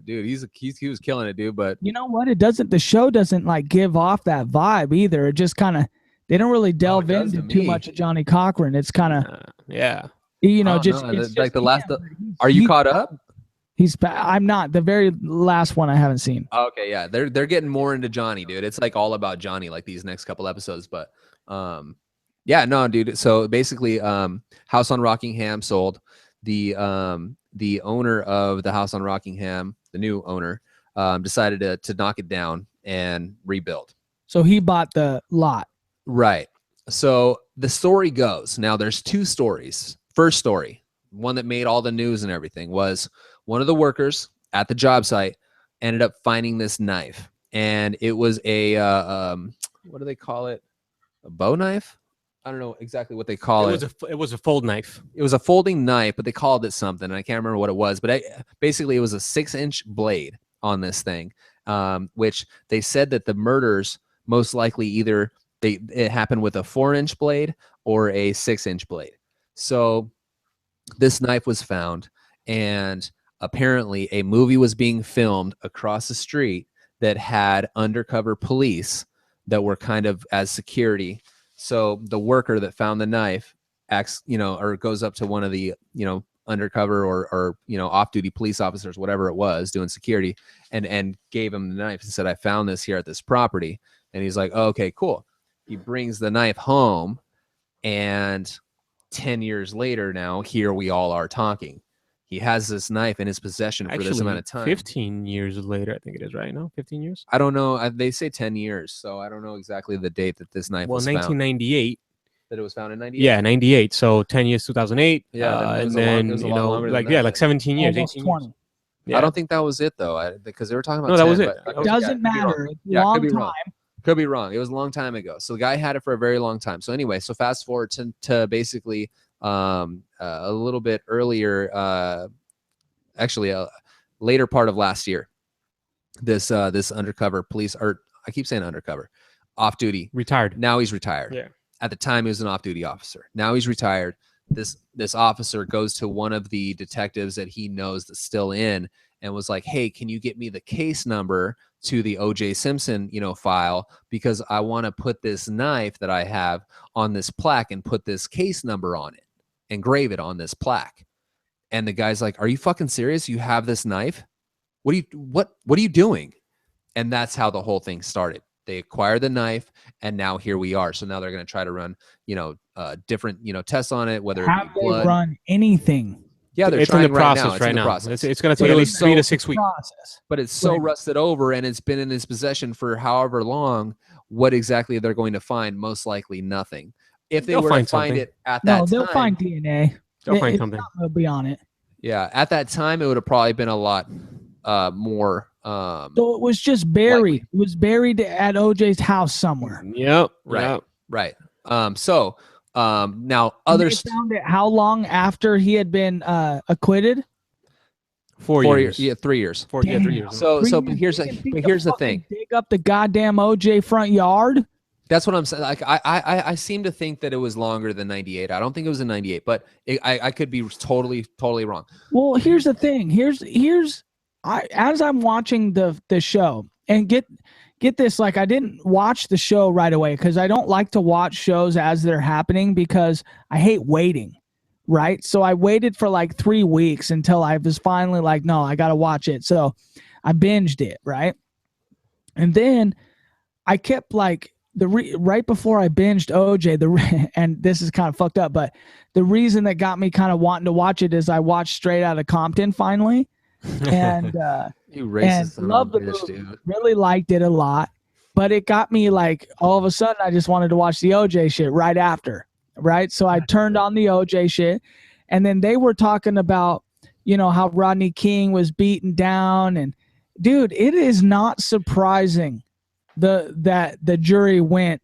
Speaker 1: Dude, he was killing it, dude. But
Speaker 2: You know what? The show doesn't like give off that vibe either. It just kind of, they don't really delve
Speaker 1: does to
Speaker 2: into too
Speaker 1: me.
Speaker 2: much of Johnny Cochran. It's kind of,
Speaker 3: Yeah.
Speaker 2: you know,
Speaker 1: I don't
Speaker 2: just,
Speaker 1: know,
Speaker 2: it's
Speaker 1: like
Speaker 2: just
Speaker 1: the last.
Speaker 2: him.
Speaker 1: Are you
Speaker 2: He's-
Speaker 1: caught up?
Speaker 2: I'm not. The very last one I haven't seen.
Speaker 1: Okay, yeah, they're getting more into Johnny, dude. It's like all about Johnny, like these next couple episodes. But yeah, no, dude. So basically, House on Rockingham sold. The owner of the House on Rockingham, the new owner, decided to knock it down and rebuild.
Speaker 2: So he bought the lot.
Speaker 1: Right. So the story goes, now there's two stories. First story, one that made all the news and everything, was one of the workers at the job site ended up finding this knife, and it was a what do they call it? A bow knife? I don't know exactly what they call it.
Speaker 3: It was a fold knife.
Speaker 1: It was a folding knife, but they called it something, and I can't remember what it was. But basically, it was a 6-inch blade on this thing, which they said that the murders most likely either it happened with a 4-inch blade or a 6-inch blade. So this knife was found, and apparently a movie was being filmed across the street that had undercover police that were kind of as security. So the worker that found the knife acts, or goes up to one of the, undercover or off-duty police officers, whatever it was, doing security, and gave him the knife and said, I found this here at this property. And he's like, oh, okay, cool. He brings the knife home, and 10 years later now, here we all are talking. He has this knife in his possession for this amount of time.
Speaker 3: 15 years later, I think it is, right? No, 15 years?
Speaker 1: I don't know. They say 10 years, so I don't know exactly the date that this knife was found.
Speaker 3: 1998.
Speaker 1: That it was found in 98?
Speaker 3: Yeah, 98. So 10 years, 2008.
Speaker 1: Yeah,
Speaker 3: and then, like 17 years,
Speaker 2: Almost
Speaker 3: 18
Speaker 2: 20.
Speaker 3: years. Yeah.
Speaker 1: I don't think that was it, though, because they were talking about
Speaker 3: No, that
Speaker 1: 10,
Speaker 3: was it.
Speaker 1: but
Speaker 3: It
Speaker 2: Doesn't matter. It's a long time.
Speaker 1: Could be wrong. It was a long time ago. So the guy had it for a very long time. So anyway, so fast forward to basically a little bit earlier, actually a later part of last year, this undercover police, or I keep saying undercover, off-duty.
Speaker 3: Retired.
Speaker 1: Now he's retired.
Speaker 3: Yeah.
Speaker 1: At the time, he was an off-duty officer. Now he's retired. This officer goes to one of the detectives that he knows that's still in and was like, hey, can you get me the case number to the O.J. Simpson, file, because I want to put this knife that I have on this plaque and put this case number on it, engrave it on this plaque. And the guy's like, are you fucking serious? You have this knife? What are you doing? And that's how the whole thing started. They acquired the knife, and now here we are. So now they're going to try to run, different, tests on it, whether it
Speaker 2: Have
Speaker 1: be
Speaker 2: they
Speaker 1: blood.
Speaker 2: run anything?
Speaker 1: Yeah, they're
Speaker 3: It's in
Speaker 1: trying
Speaker 3: the process
Speaker 1: It's
Speaker 3: right
Speaker 1: in the
Speaker 3: now.
Speaker 1: process.
Speaker 3: It's going to take
Speaker 1: But
Speaker 3: at
Speaker 1: it
Speaker 3: least
Speaker 1: was
Speaker 3: 3 to
Speaker 1: so-
Speaker 3: 6 weeks.
Speaker 2: Process.
Speaker 1: But it's so
Speaker 2: Right.
Speaker 1: rusted over, and it's been in his possession for however long. What exactly they're going to find? Most likely nothing. If they
Speaker 3: They'll
Speaker 1: were to
Speaker 3: find
Speaker 1: find
Speaker 3: something.
Speaker 1: it at that
Speaker 2: No,
Speaker 1: time,
Speaker 2: they'll find DNA.
Speaker 3: They'll find
Speaker 2: It's
Speaker 3: something.
Speaker 2: not gonna be on it.
Speaker 1: yeah, at that time it would have probably been a lot more.
Speaker 2: So it was just buried. It was buried at OJ's house somewhere.
Speaker 3: Yep.
Speaker 1: Right.
Speaker 3: Yep.
Speaker 1: Right. So now
Speaker 2: And
Speaker 1: others.
Speaker 2: they found it how long after he had been acquitted?
Speaker 3: 4
Speaker 1: 4
Speaker 3: years.
Speaker 1: years. Yeah, 3 years.
Speaker 3: 3
Speaker 2: Damn.
Speaker 3: years.
Speaker 1: So
Speaker 2: Three
Speaker 1: but
Speaker 2: years.
Speaker 1: here's
Speaker 2: They can
Speaker 1: here's the
Speaker 2: fucking
Speaker 1: thing.
Speaker 2: Dig up the goddamn OJ front yard.
Speaker 1: That's what I'm saying. Like I seem to think that it was longer than 98. I don't think it was in 98, but I could be totally wrong.
Speaker 2: Well, here's the thing. As I'm watching the show, and get this, like, I didn't watch the show right away because I don't like to watch shows as they're happening because I hate waiting, right? So I waited for like 3 weeks until I was finally like, no, I got to watch it. So I binged it, right? And then I kept like right before I binged OJ, and this is kind of fucked up, but the reason that got me kind of wanting to watch it is I watched Straight Outta Compton finally, and
Speaker 1: You racist
Speaker 2: and loved the
Speaker 1: bitch,
Speaker 2: movie,
Speaker 1: dude.
Speaker 2: really liked it a lot, but it got me like all of a sudden I just wanted to watch the OJ shit right after, right? So I turned on the OJ shit, and then they were talking about, how Rodney King was beaten down, and dude, it is not surprising that the jury went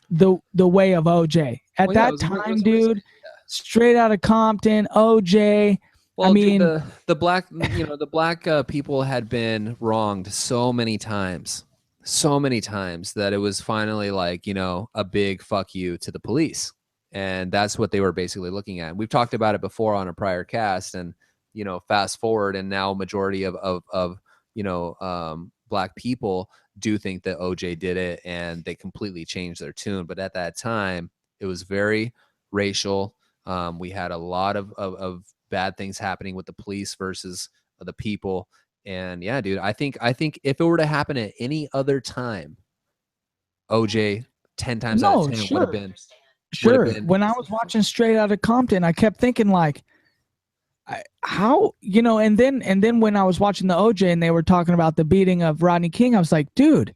Speaker 2: the way of OJ at
Speaker 1: Well, yeah,
Speaker 2: that
Speaker 1: it was a
Speaker 2: time,
Speaker 1: risk.
Speaker 2: dude. Straight out of Compton, OJ.
Speaker 1: Well,
Speaker 2: I
Speaker 1: dude,
Speaker 2: mean,
Speaker 1: the black, the black people had been wronged so many times that it was finally like, a big fuck you to the police. And that's what they were basically looking at. We've talked about it before on a prior cast, and, fast forward, and now majority of black people do think that OJ did it, and they completely changed their tune. But at that time, it was very racial. We had a lot of bad things happening with the police versus the people. And yeah, dude, I think if it were to happen at any other time, OJ 10 times out of 10 would have been.
Speaker 2: Sure. When I was watching Straight Outta Compton, I kept thinking like, how, and then when I was watching the OJ and they were talking about the beating of Rodney King, I was like, dude.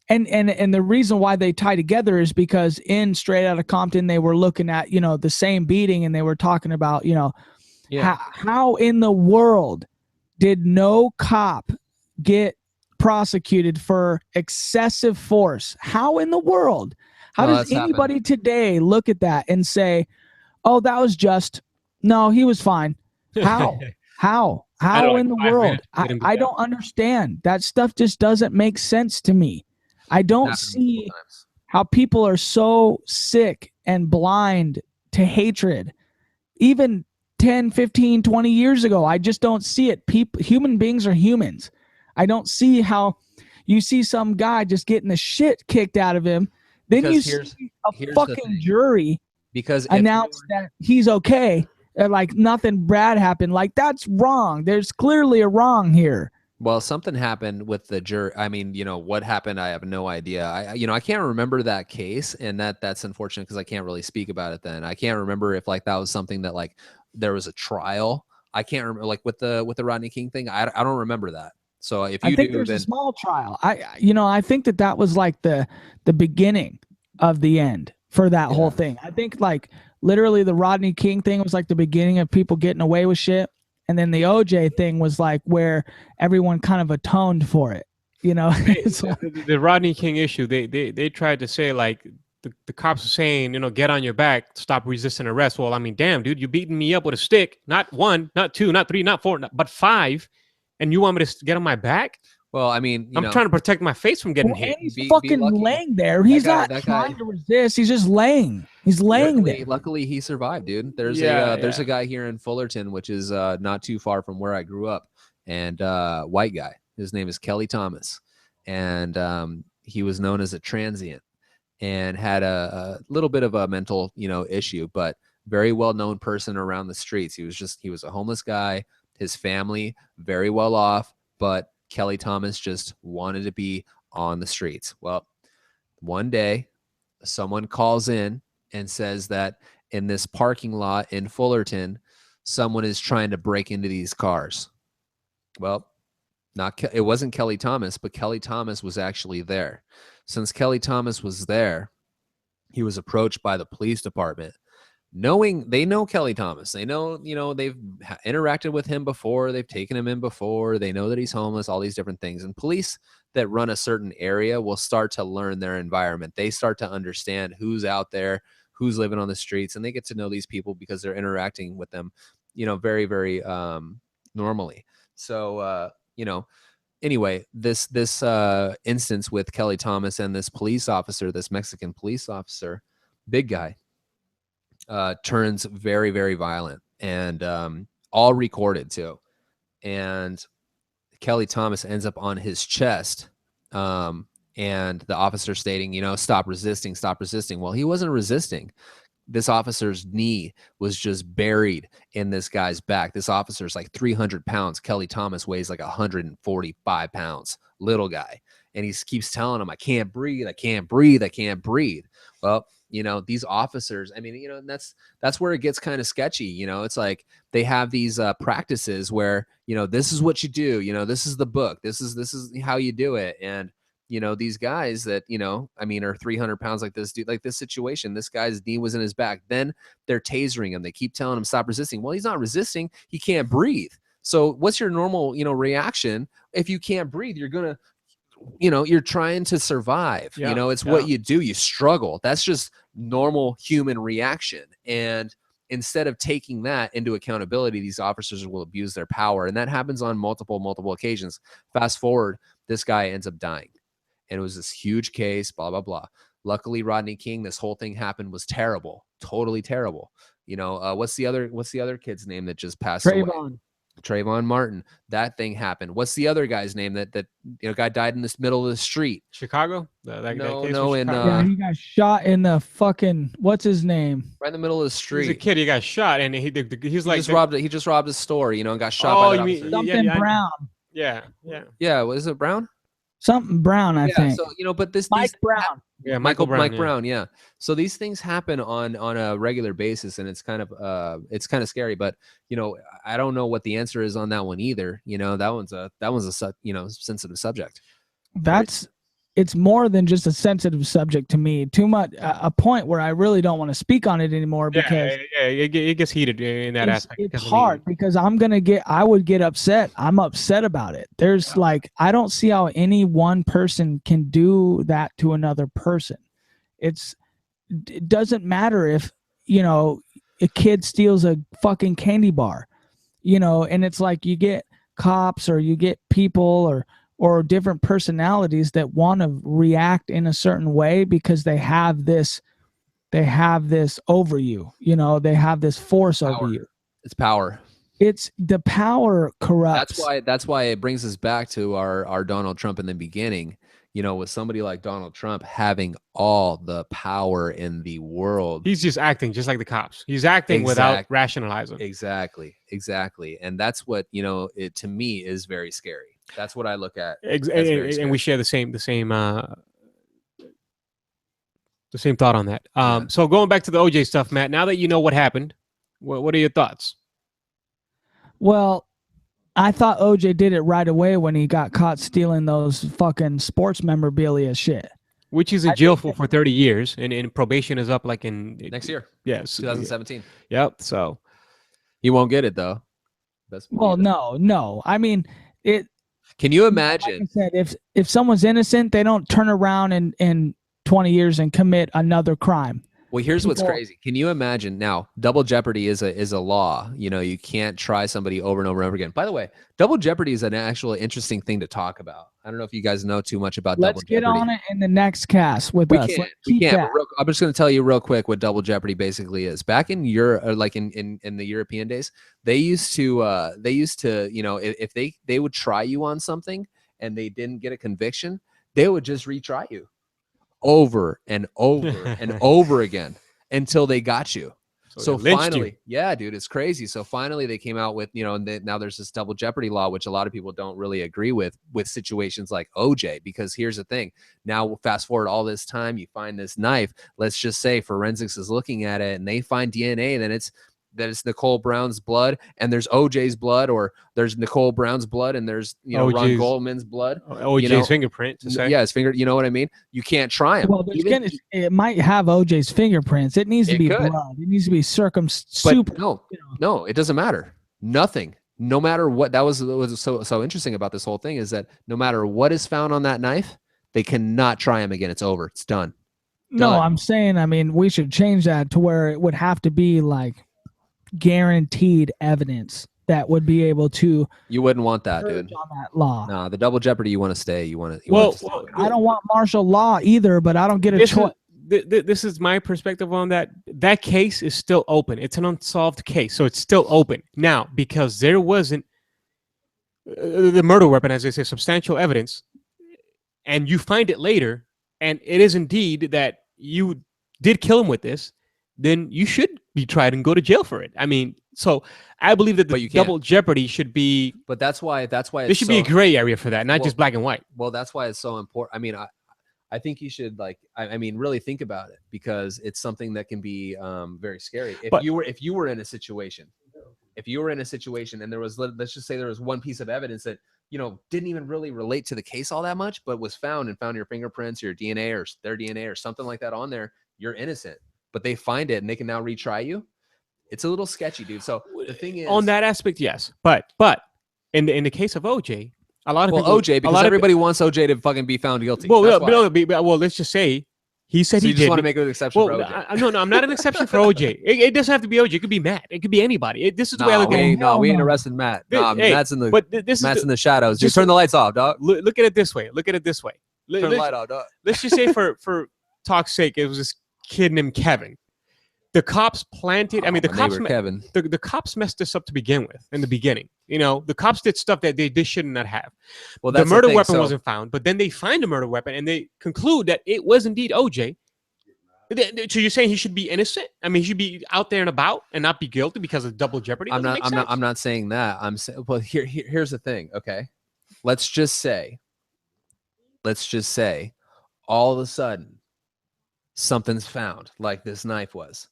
Speaker 2: And the reason why they tie together is because in Straight Outta Compton, they were looking at, the same beating, and they were talking about, how in the world did no cop get prosecuted for excessive force? How in the world? How does anybody today look at that and say, oh, that was just, no, he was fine? How? How in the world? I don't understand. That stuff just doesn't make sense to me. I don't see how people are so sick and blind to hatred. Even 10, 15, 20 years ago, I just don't see it. Human beings are humans. I don't see how you see some guy just getting the shit kicked out of him. Then you see a fucking jury announce that he's okay. And like nothing bad happened. Like, that's wrong. There's clearly a wrong here.
Speaker 1: Well, something happened with the jury. I mean, what happened, I have no idea. I can't remember that case, and that's unfortunate because I can't really speak about it then. I can't remember if like that was something that like there was a trial. I can't remember like with the Rodney King thing. I don't remember that. So if you
Speaker 2: think there's a small trial. I think that was like the beginning of the end for that whole thing. I think like literally the Rodney King thing was like the beginning of people getting away with shit. And then the OJ thing was like where everyone kind of atoned for it,
Speaker 3: The Rodney King issue, they tried to say like the cops are saying, get on your back, stop resisting arrest. Well, I mean, damn, dude, you're beating me up with a stick, not 1, not 2, not 3, not 4, but 5, and you want me to get on my back?
Speaker 1: Well, I mean,
Speaker 3: I'm trying to protect my face from getting hit.
Speaker 2: He's fucking laying there. He's not trying to resist. He's just laying. He's laying there.
Speaker 1: Luckily, he survived, dude. There's a guy here in Fullerton, which is not too far from where I grew up, and white guy. His name is Kelly Thomas, and he was known as a transient and had a little bit of a mental, issue, but very well known person around the streets. He was a homeless guy. His family very well off, but Kelly Thomas just wanted to be on the streets. Well, one day someone calls in and says that in this parking lot in Fullerton, someone is trying to break into these cars. Well, it wasn't Kelly Thomas, but Kelly Thomas was actually there. Since Kelly Thomas was there, he was approached by the police department. They know Kelly Thomas. They know, they've interacted with him before. They've taken him in before. They know that he's homeless, all these different things. And police that run a certain area will start to learn their environment. They start to understand who's out there, who's living on the streets, and they get to know these people because they're interacting with them, very, very normally. So, anyway, this instance with Kelly Thomas and this police officer, this Mexican police officer, big guy, turns very, very violent, and all recorded too. And Kelly Thomas ends up on his chest, and the officer stating, stop resisting, stop resisting. Well, he wasn't resisting. This officer's knee was just buried in this guy's back. This officer's like 300 pounds. Kelly Thomas weighs like 145 pounds, little guy. And he keeps telling him, I can't breathe, I can't breathe, I can't breathe. Well, these officers, I mean, that's where it gets kind of sketchy. It's like they have these practices where, this is what you do, this is the book, this is how you do it. And, these guys that, are 300 pounds like this dude, like this situation, this guy's knee was in his back. Then they're tasering him. They keep telling him, stop resisting. Well, he's not resisting. He can't breathe. So what's your normal, reaction? If you can't breathe, you're going to, you're trying to survive. It's what you do. You struggle. That's just normal human reaction. And instead of taking that into accountability, these officers will abuse their power. And that happens on multiple occasions. Fast forward, this guy ends up dying. And it was this huge case, blah, blah, blah. Luckily, Rodney King, this whole thing happened, was terrible, totally terrible. You know, what's the other kid's name that just passed away? Trayvon Martin. That thing happened. What's the other guy's name that guy died in this middle of the street?
Speaker 3: Chicago?
Speaker 2: Yeah, he got shot in the fucking, what's his name?
Speaker 1: Right in the middle of the street.
Speaker 3: He's a kid. He got shot, and he
Speaker 1: just robbed a store, you know, and got shot.
Speaker 3: Oh,
Speaker 1: by
Speaker 3: you mean
Speaker 2: something Brown?
Speaker 3: Yeah.
Speaker 1: Was it Brown?
Speaker 2: Something Brown, I think.
Speaker 1: So, you know, but
Speaker 2: Mike Brown.
Speaker 1: Yeah, Mike Brown. Yeah. So these things happen on a regular basis, and it's kind of scary. But you know, I don't know what the answer is on that one either. You know, that one's a sensitive subject.
Speaker 2: It's more than just a sensitive subject to me. Too much, a point where I really don't want to speak on it anymore because
Speaker 3: it gets heated in that aspect.
Speaker 2: It's hard because I would get upset. I'm upset about it. There's I don't see how any one person can do that to another person. It doesn't matter if, you know, a kid steals a fucking candy bar, you know, and it's like you get cops or you get people or different personalities that want to react in a certain way because they have this over you, you know, they have this force over you.
Speaker 1: It's power.
Speaker 2: It's the power corrupts.
Speaker 1: That's why it brings us back to our Donald Trump in the beginning, you know, with somebody like Donald Trump having all the power in the world.
Speaker 3: He's just acting just like the cops. He's acting without rationalizing.
Speaker 1: Exactly. And that's what, you know, it to me is very scary. That's what I look at.
Speaker 3: And we share the same thought on that. So going back to the OJ stuff, Matt, now that you know what happened, what are your thoughts?
Speaker 2: Well, I thought OJ did it right away when he got caught stealing those fucking sports memorabilia shit.
Speaker 3: Which is in jail for 30 years, and probation is up like in
Speaker 1: next year.
Speaker 3: Yes,
Speaker 1: 2017.
Speaker 3: Yep. So
Speaker 1: he won't get it though.
Speaker 2: Well, no. I mean, it.
Speaker 1: Can you imagine?
Speaker 2: Like I said, if someone's innocent, they don't turn around in 20 years and commit another crime.
Speaker 1: Well, here's what's crazy. Can you imagine now? Double jeopardy is a law. You know, you can't try somebody over and over and over again. By the way, double jeopardy is an actual interesting thing to talk about. I don't know if you guys know too much about double jeopardy.
Speaker 2: Let's get on it in the next cast with us.
Speaker 1: We can't. I'm just going to tell you real quick what double jeopardy basically is. Back in in the European days, they used to, you know, if they would try you on something and they didn't get a conviction, they would just retry you over and over and over again until they got you. So finally, yeah, dude, it's crazy. So finally they came out with, you know, and now there's this double jeopardy law, which a lot of people don't really agree with situations like OJ, because here's the thing. Now, fast forward all this time, you find this knife. Let's just say forensics is looking at it and they find DNA, then it's Nicole Brown's blood and there's OJ's blood, or there's Nicole Brown's blood and there's, you know, Ron Goldman's blood.
Speaker 3: OJ's fingerprint.
Speaker 1: Yeah, his finger. You know what I mean? You can't try him.
Speaker 2: Well, it might have OJ's fingerprints. It needs to be blood. It needs to be
Speaker 1: But no, it doesn't matter. Nothing. No matter what. That was so interesting about this whole thing is that no matter what is found on that knife, they cannot try him again. It's over. It's done.
Speaker 2: No, I'm saying, I mean, we should change that to where it would have to be like guaranteed evidence that would be able to.
Speaker 1: You wouldn't want that, dude.
Speaker 2: On that law.
Speaker 1: No, the double jeopardy. You want to stay. You want to.
Speaker 2: Well, I don't want martial law either, but I don't get a choice.
Speaker 3: This is my perspective on that. That case is still open. It's an unsolved case, so it's still open now because there wasn't the murder weapon, as they say, substantial evidence, and you find it later, and it is indeed that you did kill him with this. Then you should be tried and go to jail for it. I mean, so I believe that the double jeopardy should be.
Speaker 1: But that's why there
Speaker 3: should be a gray area for that, not just black and white.
Speaker 1: Well, that's why it's so important. I mean, I think you should really think about it because it's something that can be very scary. If you were in a situation, and there was, let's just say there was one piece of evidence that, you know, didn't even really relate to the case all that much, but was found your fingerprints, your DNA or their DNA or something like that on there, you're innocent. But they find it and they can now retry you. It's a little sketchy, dude. So the thing is,
Speaker 3: on that aspect, yes. But in the case of OJ, a lot of people,
Speaker 1: OJ, because everybody wants OJ to fucking be found guilty.
Speaker 3: Well, let's just say He said
Speaker 1: So
Speaker 3: he
Speaker 1: you just
Speaker 3: did.
Speaker 1: want to make an exception for OJ.
Speaker 3: No, I'm not an exception for OJ. It doesn't have to be OJ. It could be Matt. It could be anybody. This is the way I look at it.
Speaker 1: We ain't
Speaker 2: no.
Speaker 1: arresting Matt.
Speaker 3: Hey,
Speaker 1: Matt's in the
Speaker 3: this
Speaker 1: Matt's
Speaker 3: is
Speaker 1: in the shadows. Dude,
Speaker 3: just
Speaker 1: turn the lights off, dog.
Speaker 3: look at it this way. Look at it this way.
Speaker 1: Turn the light off, dog.
Speaker 3: Let's just say for talk's sake, it was this kid named Kevin. The cops planted. I mean, the cops.
Speaker 1: Kevin.
Speaker 3: The cops messed this up to begin with. In the beginning, you know, the cops did stuff that they should not have.
Speaker 1: Well,
Speaker 3: the
Speaker 1: that's
Speaker 3: murder
Speaker 1: thing.
Speaker 3: weapon wasn't found, but then they find a murder weapon and they conclude that it was indeed OJ. So you're saying he should be innocent? I mean, he should be out there and about and not be guilty because of double jeopardy?
Speaker 1: I'm not saying that. I'm saying, well, here's the thing. Okay, let's just say, all of a sudden, something's found, like this knife was.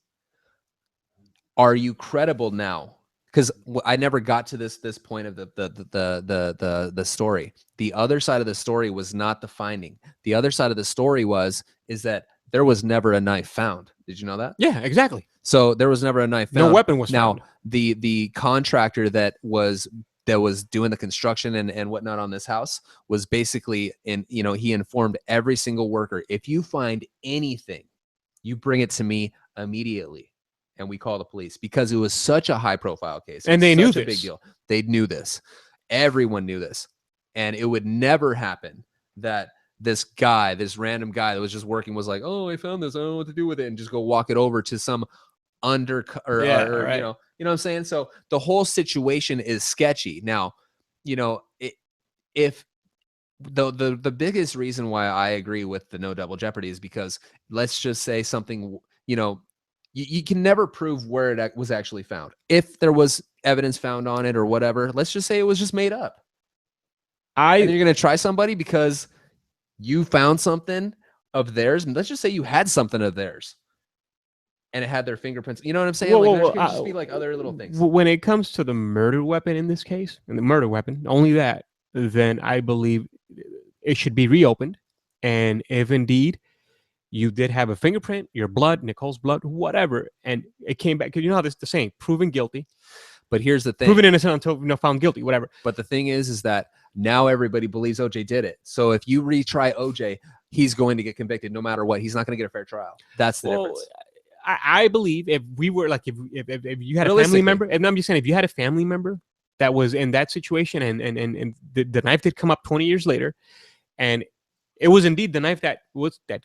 Speaker 1: Are you credible now? Because I never got to this point of the story. The other side of the story was not the finding. The other side of the story is that there was never a knife found. Did you know that?
Speaker 3: Yeah, exactly.
Speaker 1: So there was never a knife found.
Speaker 3: No weapon was
Speaker 1: now
Speaker 3: found.
Speaker 1: the contractor that was doing the construction and whatnot on this house was basically he informed every single worker, if you find anything, you bring it to me immediately. And we call the police, because it was such a high profile case.
Speaker 3: And they knew
Speaker 1: this. A big deal. They knew this. Everyone knew this. And it would never happen that this random guy that was just working was like, oh, I found this, I don't know what to do with it, and just go walk it over to some right. You know what I'm saying? So the whole situation is sketchy. Now, if the biggest reason why I agree with the no double jeopardy is because, let's just say something, you can never prove where it was actually found. If there was evidence found on it or whatever, let's just say it was just made up. And you're going to try somebody because you found something of theirs. And let's just say you had something of theirs and it had their fingerprints. You know what I'm saying? There could just be like other little things.
Speaker 3: When it comes to the murder weapon in this case, and the murder weapon, only that, then I believe it should be reopened. And if indeed you did have a fingerprint, your blood, Nicole's blood, whatever, and it came back, because you know how this the saying, proven guilty.
Speaker 1: But here's the thing.
Speaker 3: Proven innocent until found guilty, whatever.
Speaker 1: But the thing is that now everybody believes OJ did it. So if you retry OJ, he's going to get convicted no matter what. He's not going to get a fair trial. That's the difference.
Speaker 3: I believe if we were like, if you had a family member, and I'm just saying, if you had a family member that was in that situation and the knife did come up 20 years later, and it was indeed the knife that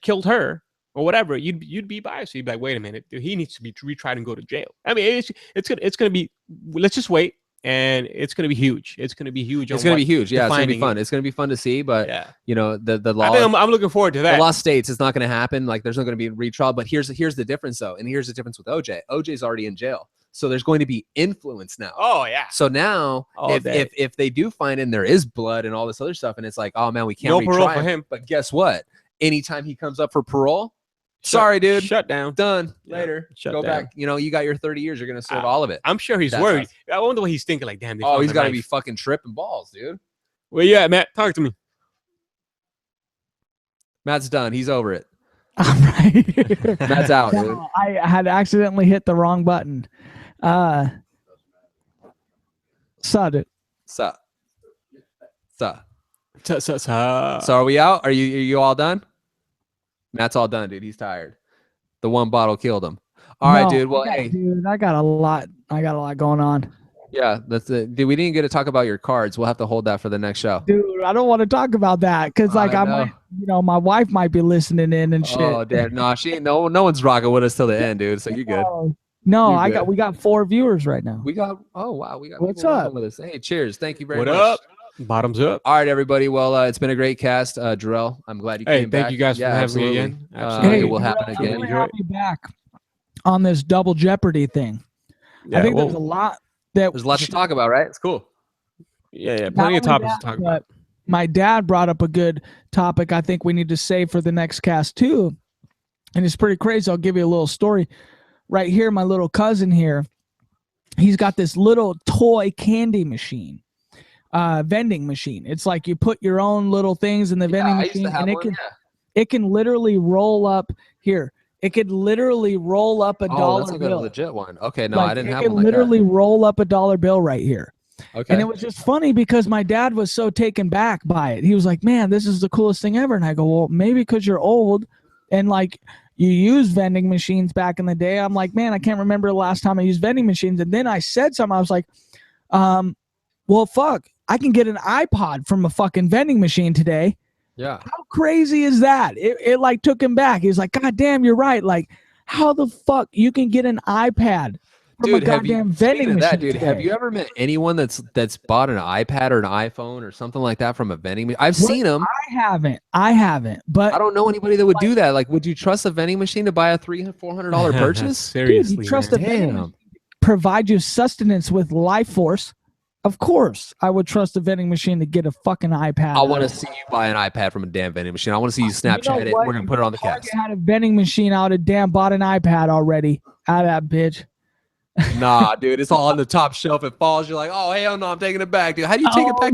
Speaker 3: killed her or whatever, you'd be biased. You'd be like, wait a minute, he needs to be retried and go to jail. I mean, it's gonna be. Let's just wait, and it's gonna be huge. It's gonna be huge.
Speaker 1: It's gonna be huge. Yeah, it's gonna be fun. It's gonna be fun to see. But the law.
Speaker 3: I think I'm looking forward to that.
Speaker 1: The law states it's not gonna happen. Like, there's not gonna be a retrial. But here's the difference though, and here's the difference with OJ. OJ's already in jail. So there's going to be influence now.
Speaker 3: Oh yeah.
Speaker 1: So now, if they do find and there is blood and all this other stuff, and it's like, oh man, we can't
Speaker 3: no parole for him.
Speaker 1: But guess what? Anytime he comes up for parole, sorry, dude,
Speaker 3: shut down,
Speaker 1: done. Later, go back. You got your 30 years. You're gonna serve all of it.
Speaker 3: I'm sure he's worried. I wonder what he's thinking. Like, damn.
Speaker 1: He's got to be fucking tripping balls, dude.
Speaker 3: Well, yeah, Matt, talk to me.
Speaker 1: Matt's done. He's over it.
Speaker 2: All right.
Speaker 1: Matt's out, dude.
Speaker 2: I had accidentally hit the wrong button. Sud it.
Speaker 1: So
Speaker 3: So
Speaker 1: are we out? Are you all done? Matt's all done, dude. He's tired. The one bottle killed him. All right, dude. Well, hey,
Speaker 2: dude, I got a lot going on.
Speaker 1: Yeah, that's it. Dude, we didn't get to talk about your cards. We'll have to hold that for the next show.
Speaker 2: Dude, I don't want to talk about that because, like, I might, my wife might be listening in and shit.
Speaker 1: Oh, damn. No, no one's rocking with us till the end, dude. So you're good.
Speaker 2: No, we got 4 viewers right now.
Speaker 1: Oh wow, we got.
Speaker 2: What's up?
Speaker 1: With us. Hey, cheers. Thank you very much.
Speaker 3: What up? Bottoms up.
Speaker 1: All right, everybody. Well, it's been a great cast. Jorel, I'm glad you came back.
Speaker 3: Thank you guys for having me again.
Speaker 1: It will happen again.
Speaker 2: We'll have you back on this double jeopardy thing. I think there's a lot
Speaker 1: to talk about, right? It's cool.
Speaker 3: Yeah, plenty of topics to talk about.
Speaker 2: My dad brought up a good topic I think we need to save for the next cast too. And it's pretty crazy. I'll give you a little story. Right here, my little cousin here, he's got this little toy candy machine, vending machine. It's like you put your own little things in the vending machine, and it can literally roll up here. It could literally roll up a dollar
Speaker 1: that's like
Speaker 2: bill.
Speaker 1: A legit one. Okay, no, I didn't have one.
Speaker 2: It could literally roll up a dollar bill right here.
Speaker 1: Okay.
Speaker 2: And it was just funny because my dad was so taken back by it. He was like, "Man, this is the coolest thing ever." And I go, "Well, maybe because you're old and like you use vending machines back in the day. I'm like, man, I can't remember the last time I used vending machines. And then I said something. I was like, well, fuck, I can get an iPod from a fucking vending machine today.
Speaker 1: Yeah.
Speaker 2: How crazy is that? It like took him back. He's like, God damn, you're right. Like, how the fuck you can get an iPad from a goddamn vending machine?
Speaker 1: Dude, have you ever met anyone that's bought an iPad or an iPhone or something like that from a vending machine? I've seen them.
Speaker 2: I haven't. But
Speaker 1: I don't know anybody that would do that. Like, would you trust a vending machine to buy a $300-$400 purchase?
Speaker 3: Seriously,
Speaker 2: dude, you trust a vending machine to provide you sustenance with life force? Of course, I would trust a vending machine to get a fucking iPad.
Speaker 1: I want to see you buy an iPad from a damn vending machine. I want to see you Snapchat it. We're gonna put it on the cast.
Speaker 2: Target had a vending machine out of damn bought an iPad already. Out of that bitch.
Speaker 1: Nah, dude, it's all on the top shelf. It falls. You're like, oh hell no, I'm taking it back, dude. How do you take it back?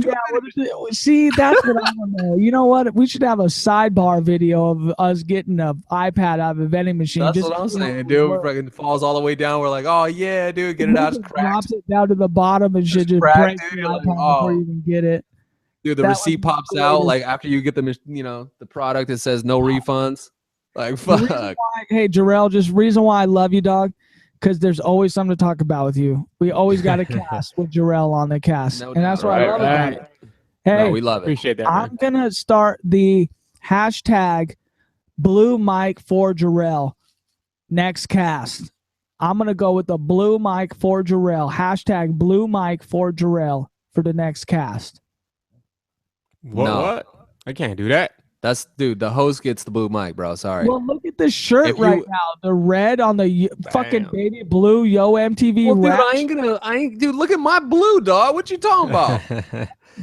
Speaker 2: See, that's what I don't know. You know what? We should have a sidebar video of us getting an iPad out of a vending machine.
Speaker 1: That's what I'm saying, dude. It fucking falls all the way down. We're like, oh yeah, dude, get it out. It's cracked.
Speaker 2: Drops it down to the bottom and shit just breaks the iPad before you even get it.
Speaker 1: Dude, the receipt pops out like after you get the, you know, the product. It says no refunds. Like fuck.
Speaker 2: Hey, Jorel, just reason why I love you, dog. Because there's always something to talk about with you. We always got a cast with Jorel on the cast. And that's what I love about it. Hey,
Speaker 1: no, we love it.
Speaker 3: Appreciate that.
Speaker 2: I'm going to start the hashtag blue mic for Jorel next cast. I'm going to go with the blue mic for Jorel. Hashtag blue mic for Jorel for the next cast.
Speaker 3: What? I can't do that.
Speaker 1: That's, dude, the host gets the blue mic, bro. Sorry.
Speaker 2: Well, look at this shirt right now. The red on the fucking baby blue Yo MTV.
Speaker 1: Well, dude, I ain't, dude, look at my blue, dog. What you talking about?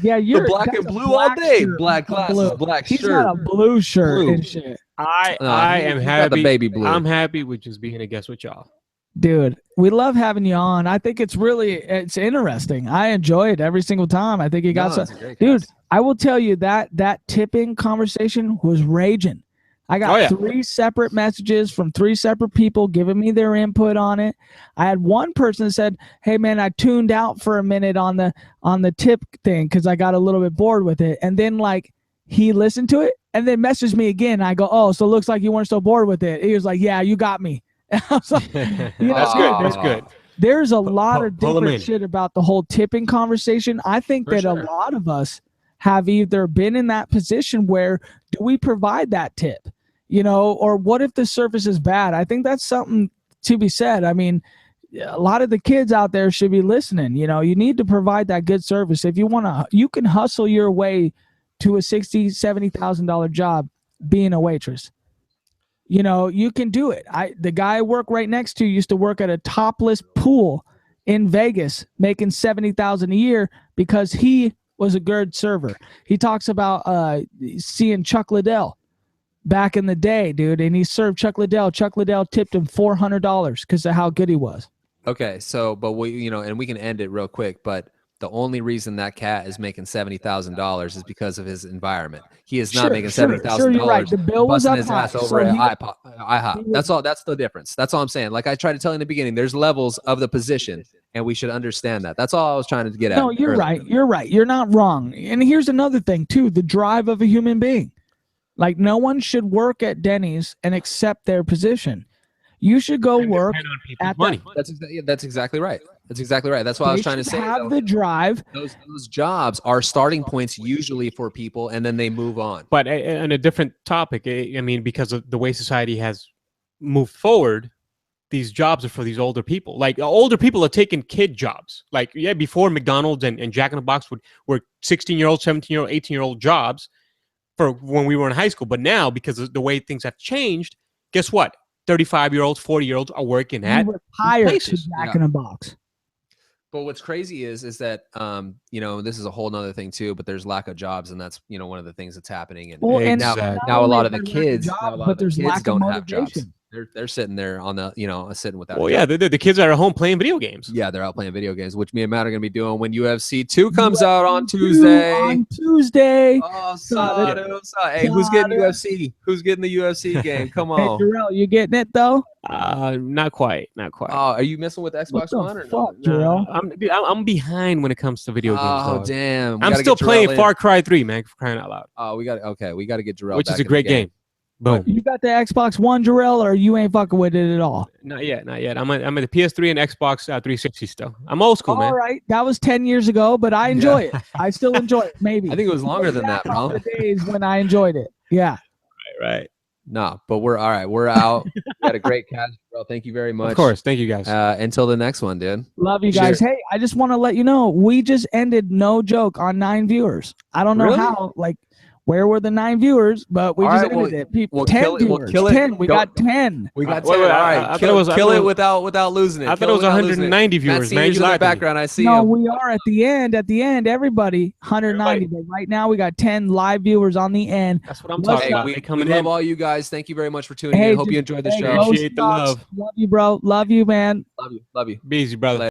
Speaker 2: Yeah, you're
Speaker 1: the black and blue all day. Black glasses, black shirt.
Speaker 2: He's got a blue shirt and shit.
Speaker 3: I am happy.
Speaker 1: The baby blue.
Speaker 3: I'm happy with just being a guest with y'all.
Speaker 2: Dude, we love having you on. I think it's interesting. I enjoy it every single time. I think you got some. Dude, I will tell you that tipping conversation was raging. I got 3 separate messages from 3 separate people giving me their input on it. I had one person that said, "Hey man, I tuned out for a minute on the tip thing because I got a little bit bored with it." And then like he listened to it and then messaged me again. I go, "Oh, so it looks like you weren't so bored with it." He was like, "Yeah, you got me." I was like,
Speaker 3: that's good. That's good.
Speaker 2: There's a lot of different shit about the whole tipping conversation. I think that a lot of us have either been in that position where do we provide that tip, you know, or what if the service is bad? I think that's something to be said. I mean, a lot of the kids out there should be listening. You know, you need to provide that good service. If you want to, you can hustle your way to a $60,000, $70,000 job being a waitress. You know, you can do it. The guy I work right next to used to work at a topless pool in Vegas, making $70,000 a year because he was a good server. He talks about seeing Chuck Liddell back in the day, dude, and he served Chuck Liddell. Chuck Liddell tipped him $400 because of how good he was.
Speaker 1: Okay, so but we, you know, and we can end it real quick, but the only reason that cat is making $70,000 is because of his environment. He is not making $70,000.
Speaker 2: You're right. The bill was up
Speaker 1: his
Speaker 2: high,
Speaker 1: ass over at IHOP. That's all. That's the difference. That's all I'm saying. Like I tried to tell you in the beginning, there's levels of the position, and we should understand that. That's all I was trying to get at.
Speaker 2: No, you're right. You're right. You're not wrong. And here's another thing too: the drive of a human being. Like no one should work at Denny's and accept their position. You should go work at
Speaker 3: money.
Speaker 1: That's exactly right. That's exactly right. That's what I was trying to say.
Speaker 2: Have the drive.
Speaker 1: Those jobs are starting points usually for people, and then they move on.
Speaker 3: But on a different topic, I mean, because of the way society has moved forward, these jobs are for these older people. Like older people are taking kid jobs. Like before McDonald's and Jack in the Box were 16-year-old, 17-year-old, 18-year-old jobs for when we were in high school. But now, because of the way things have changed, guess what? 35-year-olds, 40-year-olds are working at
Speaker 2: places. Jack in a Box.
Speaker 1: But what's crazy is that you know, this is a whole nother thing too, but there's lack of jobs, and that's, you know, one of the things that's happening. And now a lot of the kids, don't have jobs. They're sitting there on the, you know, sitting without.
Speaker 3: Well, yeah, the kids are at home playing video games.
Speaker 1: Yeah, they're out playing video games, which me and Matt are going to be doing when UFC 2 comes out on Tuesday. Oh, hey, who's getting UFC? Who's getting the UFC game? Come on.
Speaker 2: Hey, Jorel, you getting it though?
Speaker 3: Not quite. Oh,
Speaker 1: are you messing with Xbox One or
Speaker 2: no? Jorel?
Speaker 3: I'm behind when it comes to video games.
Speaker 1: Oh, damn.
Speaker 3: I'm still playing Far Cry 3, man, for crying out loud.
Speaker 1: Oh, we got to get Jorel,
Speaker 3: which is a great game. Boom.
Speaker 2: You got the Xbox One, Jorel, or you ain't fucking with it at all?
Speaker 3: Not yet. I'm at the PS3 and Xbox 360 still. I'm old school, man.
Speaker 2: All right, that was 10 years ago, but I enjoy it. I still enjoy it. Maybe
Speaker 1: I think it was longer than that, bro.
Speaker 2: the days when I enjoyed it. Yeah.
Speaker 3: Right.
Speaker 1: No, but we're all right. We're out. We had a great cast, bro. Thank you very much.
Speaker 3: Of course. Thank you, guys.
Speaker 1: Until the next one, dude.
Speaker 2: Love you guys.
Speaker 1: Cheers.
Speaker 2: Hey, I just want to let you know, we just ended, no joke, on 9 viewers. I don't know
Speaker 1: Really?
Speaker 2: how, like, where were the 9 viewers? But we
Speaker 1: All
Speaker 2: just
Speaker 1: right,
Speaker 2: ended
Speaker 1: well,
Speaker 2: it. People,
Speaker 1: we'll
Speaker 2: 10
Speaker 1: kill it- we'll
Speaker 2: viewers.
Speaker 1: kill it.
Speaker 2: 10. We
Speaker 1: Go-
Speaker 2: got 10.
Speaker 1: We got
Speaker 3: Wait,
Speaker 1: 10.
Speaker 3: wait,
Speaker 1: All
Speaker 3: I
Speaker 1: right,
Speaker 3: thought
Speaker 1: kill
Speaker 3: it was- I
Speaker 1: kill
Speaker 3: thought
Speaker 1: it
Speaker 3: it was-
Speaker 1: without losing it.
Speaker 3: I thought
Speaker 1: Kill
Speaker 3: it was
Speaker 1: without losing
Speaker 3: 190
Speaker 1: Matt
Speaker 3: viewers, man.
Speaker 1: Senior's
Speaker 3: You
Speaker 1: in the
Speaker 3: lied to me.
Speaker 1: background. I see
Speaker 2: No,
Speaker 1: him.
Speaker 2: we are at the end. At the end, everybody, 190. But right now, we got 10 live viewers on the end.
Speaker 3: That's what I'm
Speaker 2: What's
Speaker 3: talking
Speaker 1: Hey,
Speaker 3: about.
Speaker 1: we
Speaker 3: They coming
Speaker 1: love
Speaker 3: in.
Speaker 1: all you guys. Thank you very much for tuning
Speaker 2: Hey,
Speaker 1: in. Hope you
Speaker 2: just-
Speaker 1: enjoyed the
Speaker 2: hey,
Speaker 1: show.
Speaker 2: Ghost
Speaker 3: Appreciate the
Speaker 2: Dogs,
Speaker 3: love.
Speaker 2: Love you, bro. Love you, man.
Speaker 1: Love you.
Speaker 3: Be easy, brother.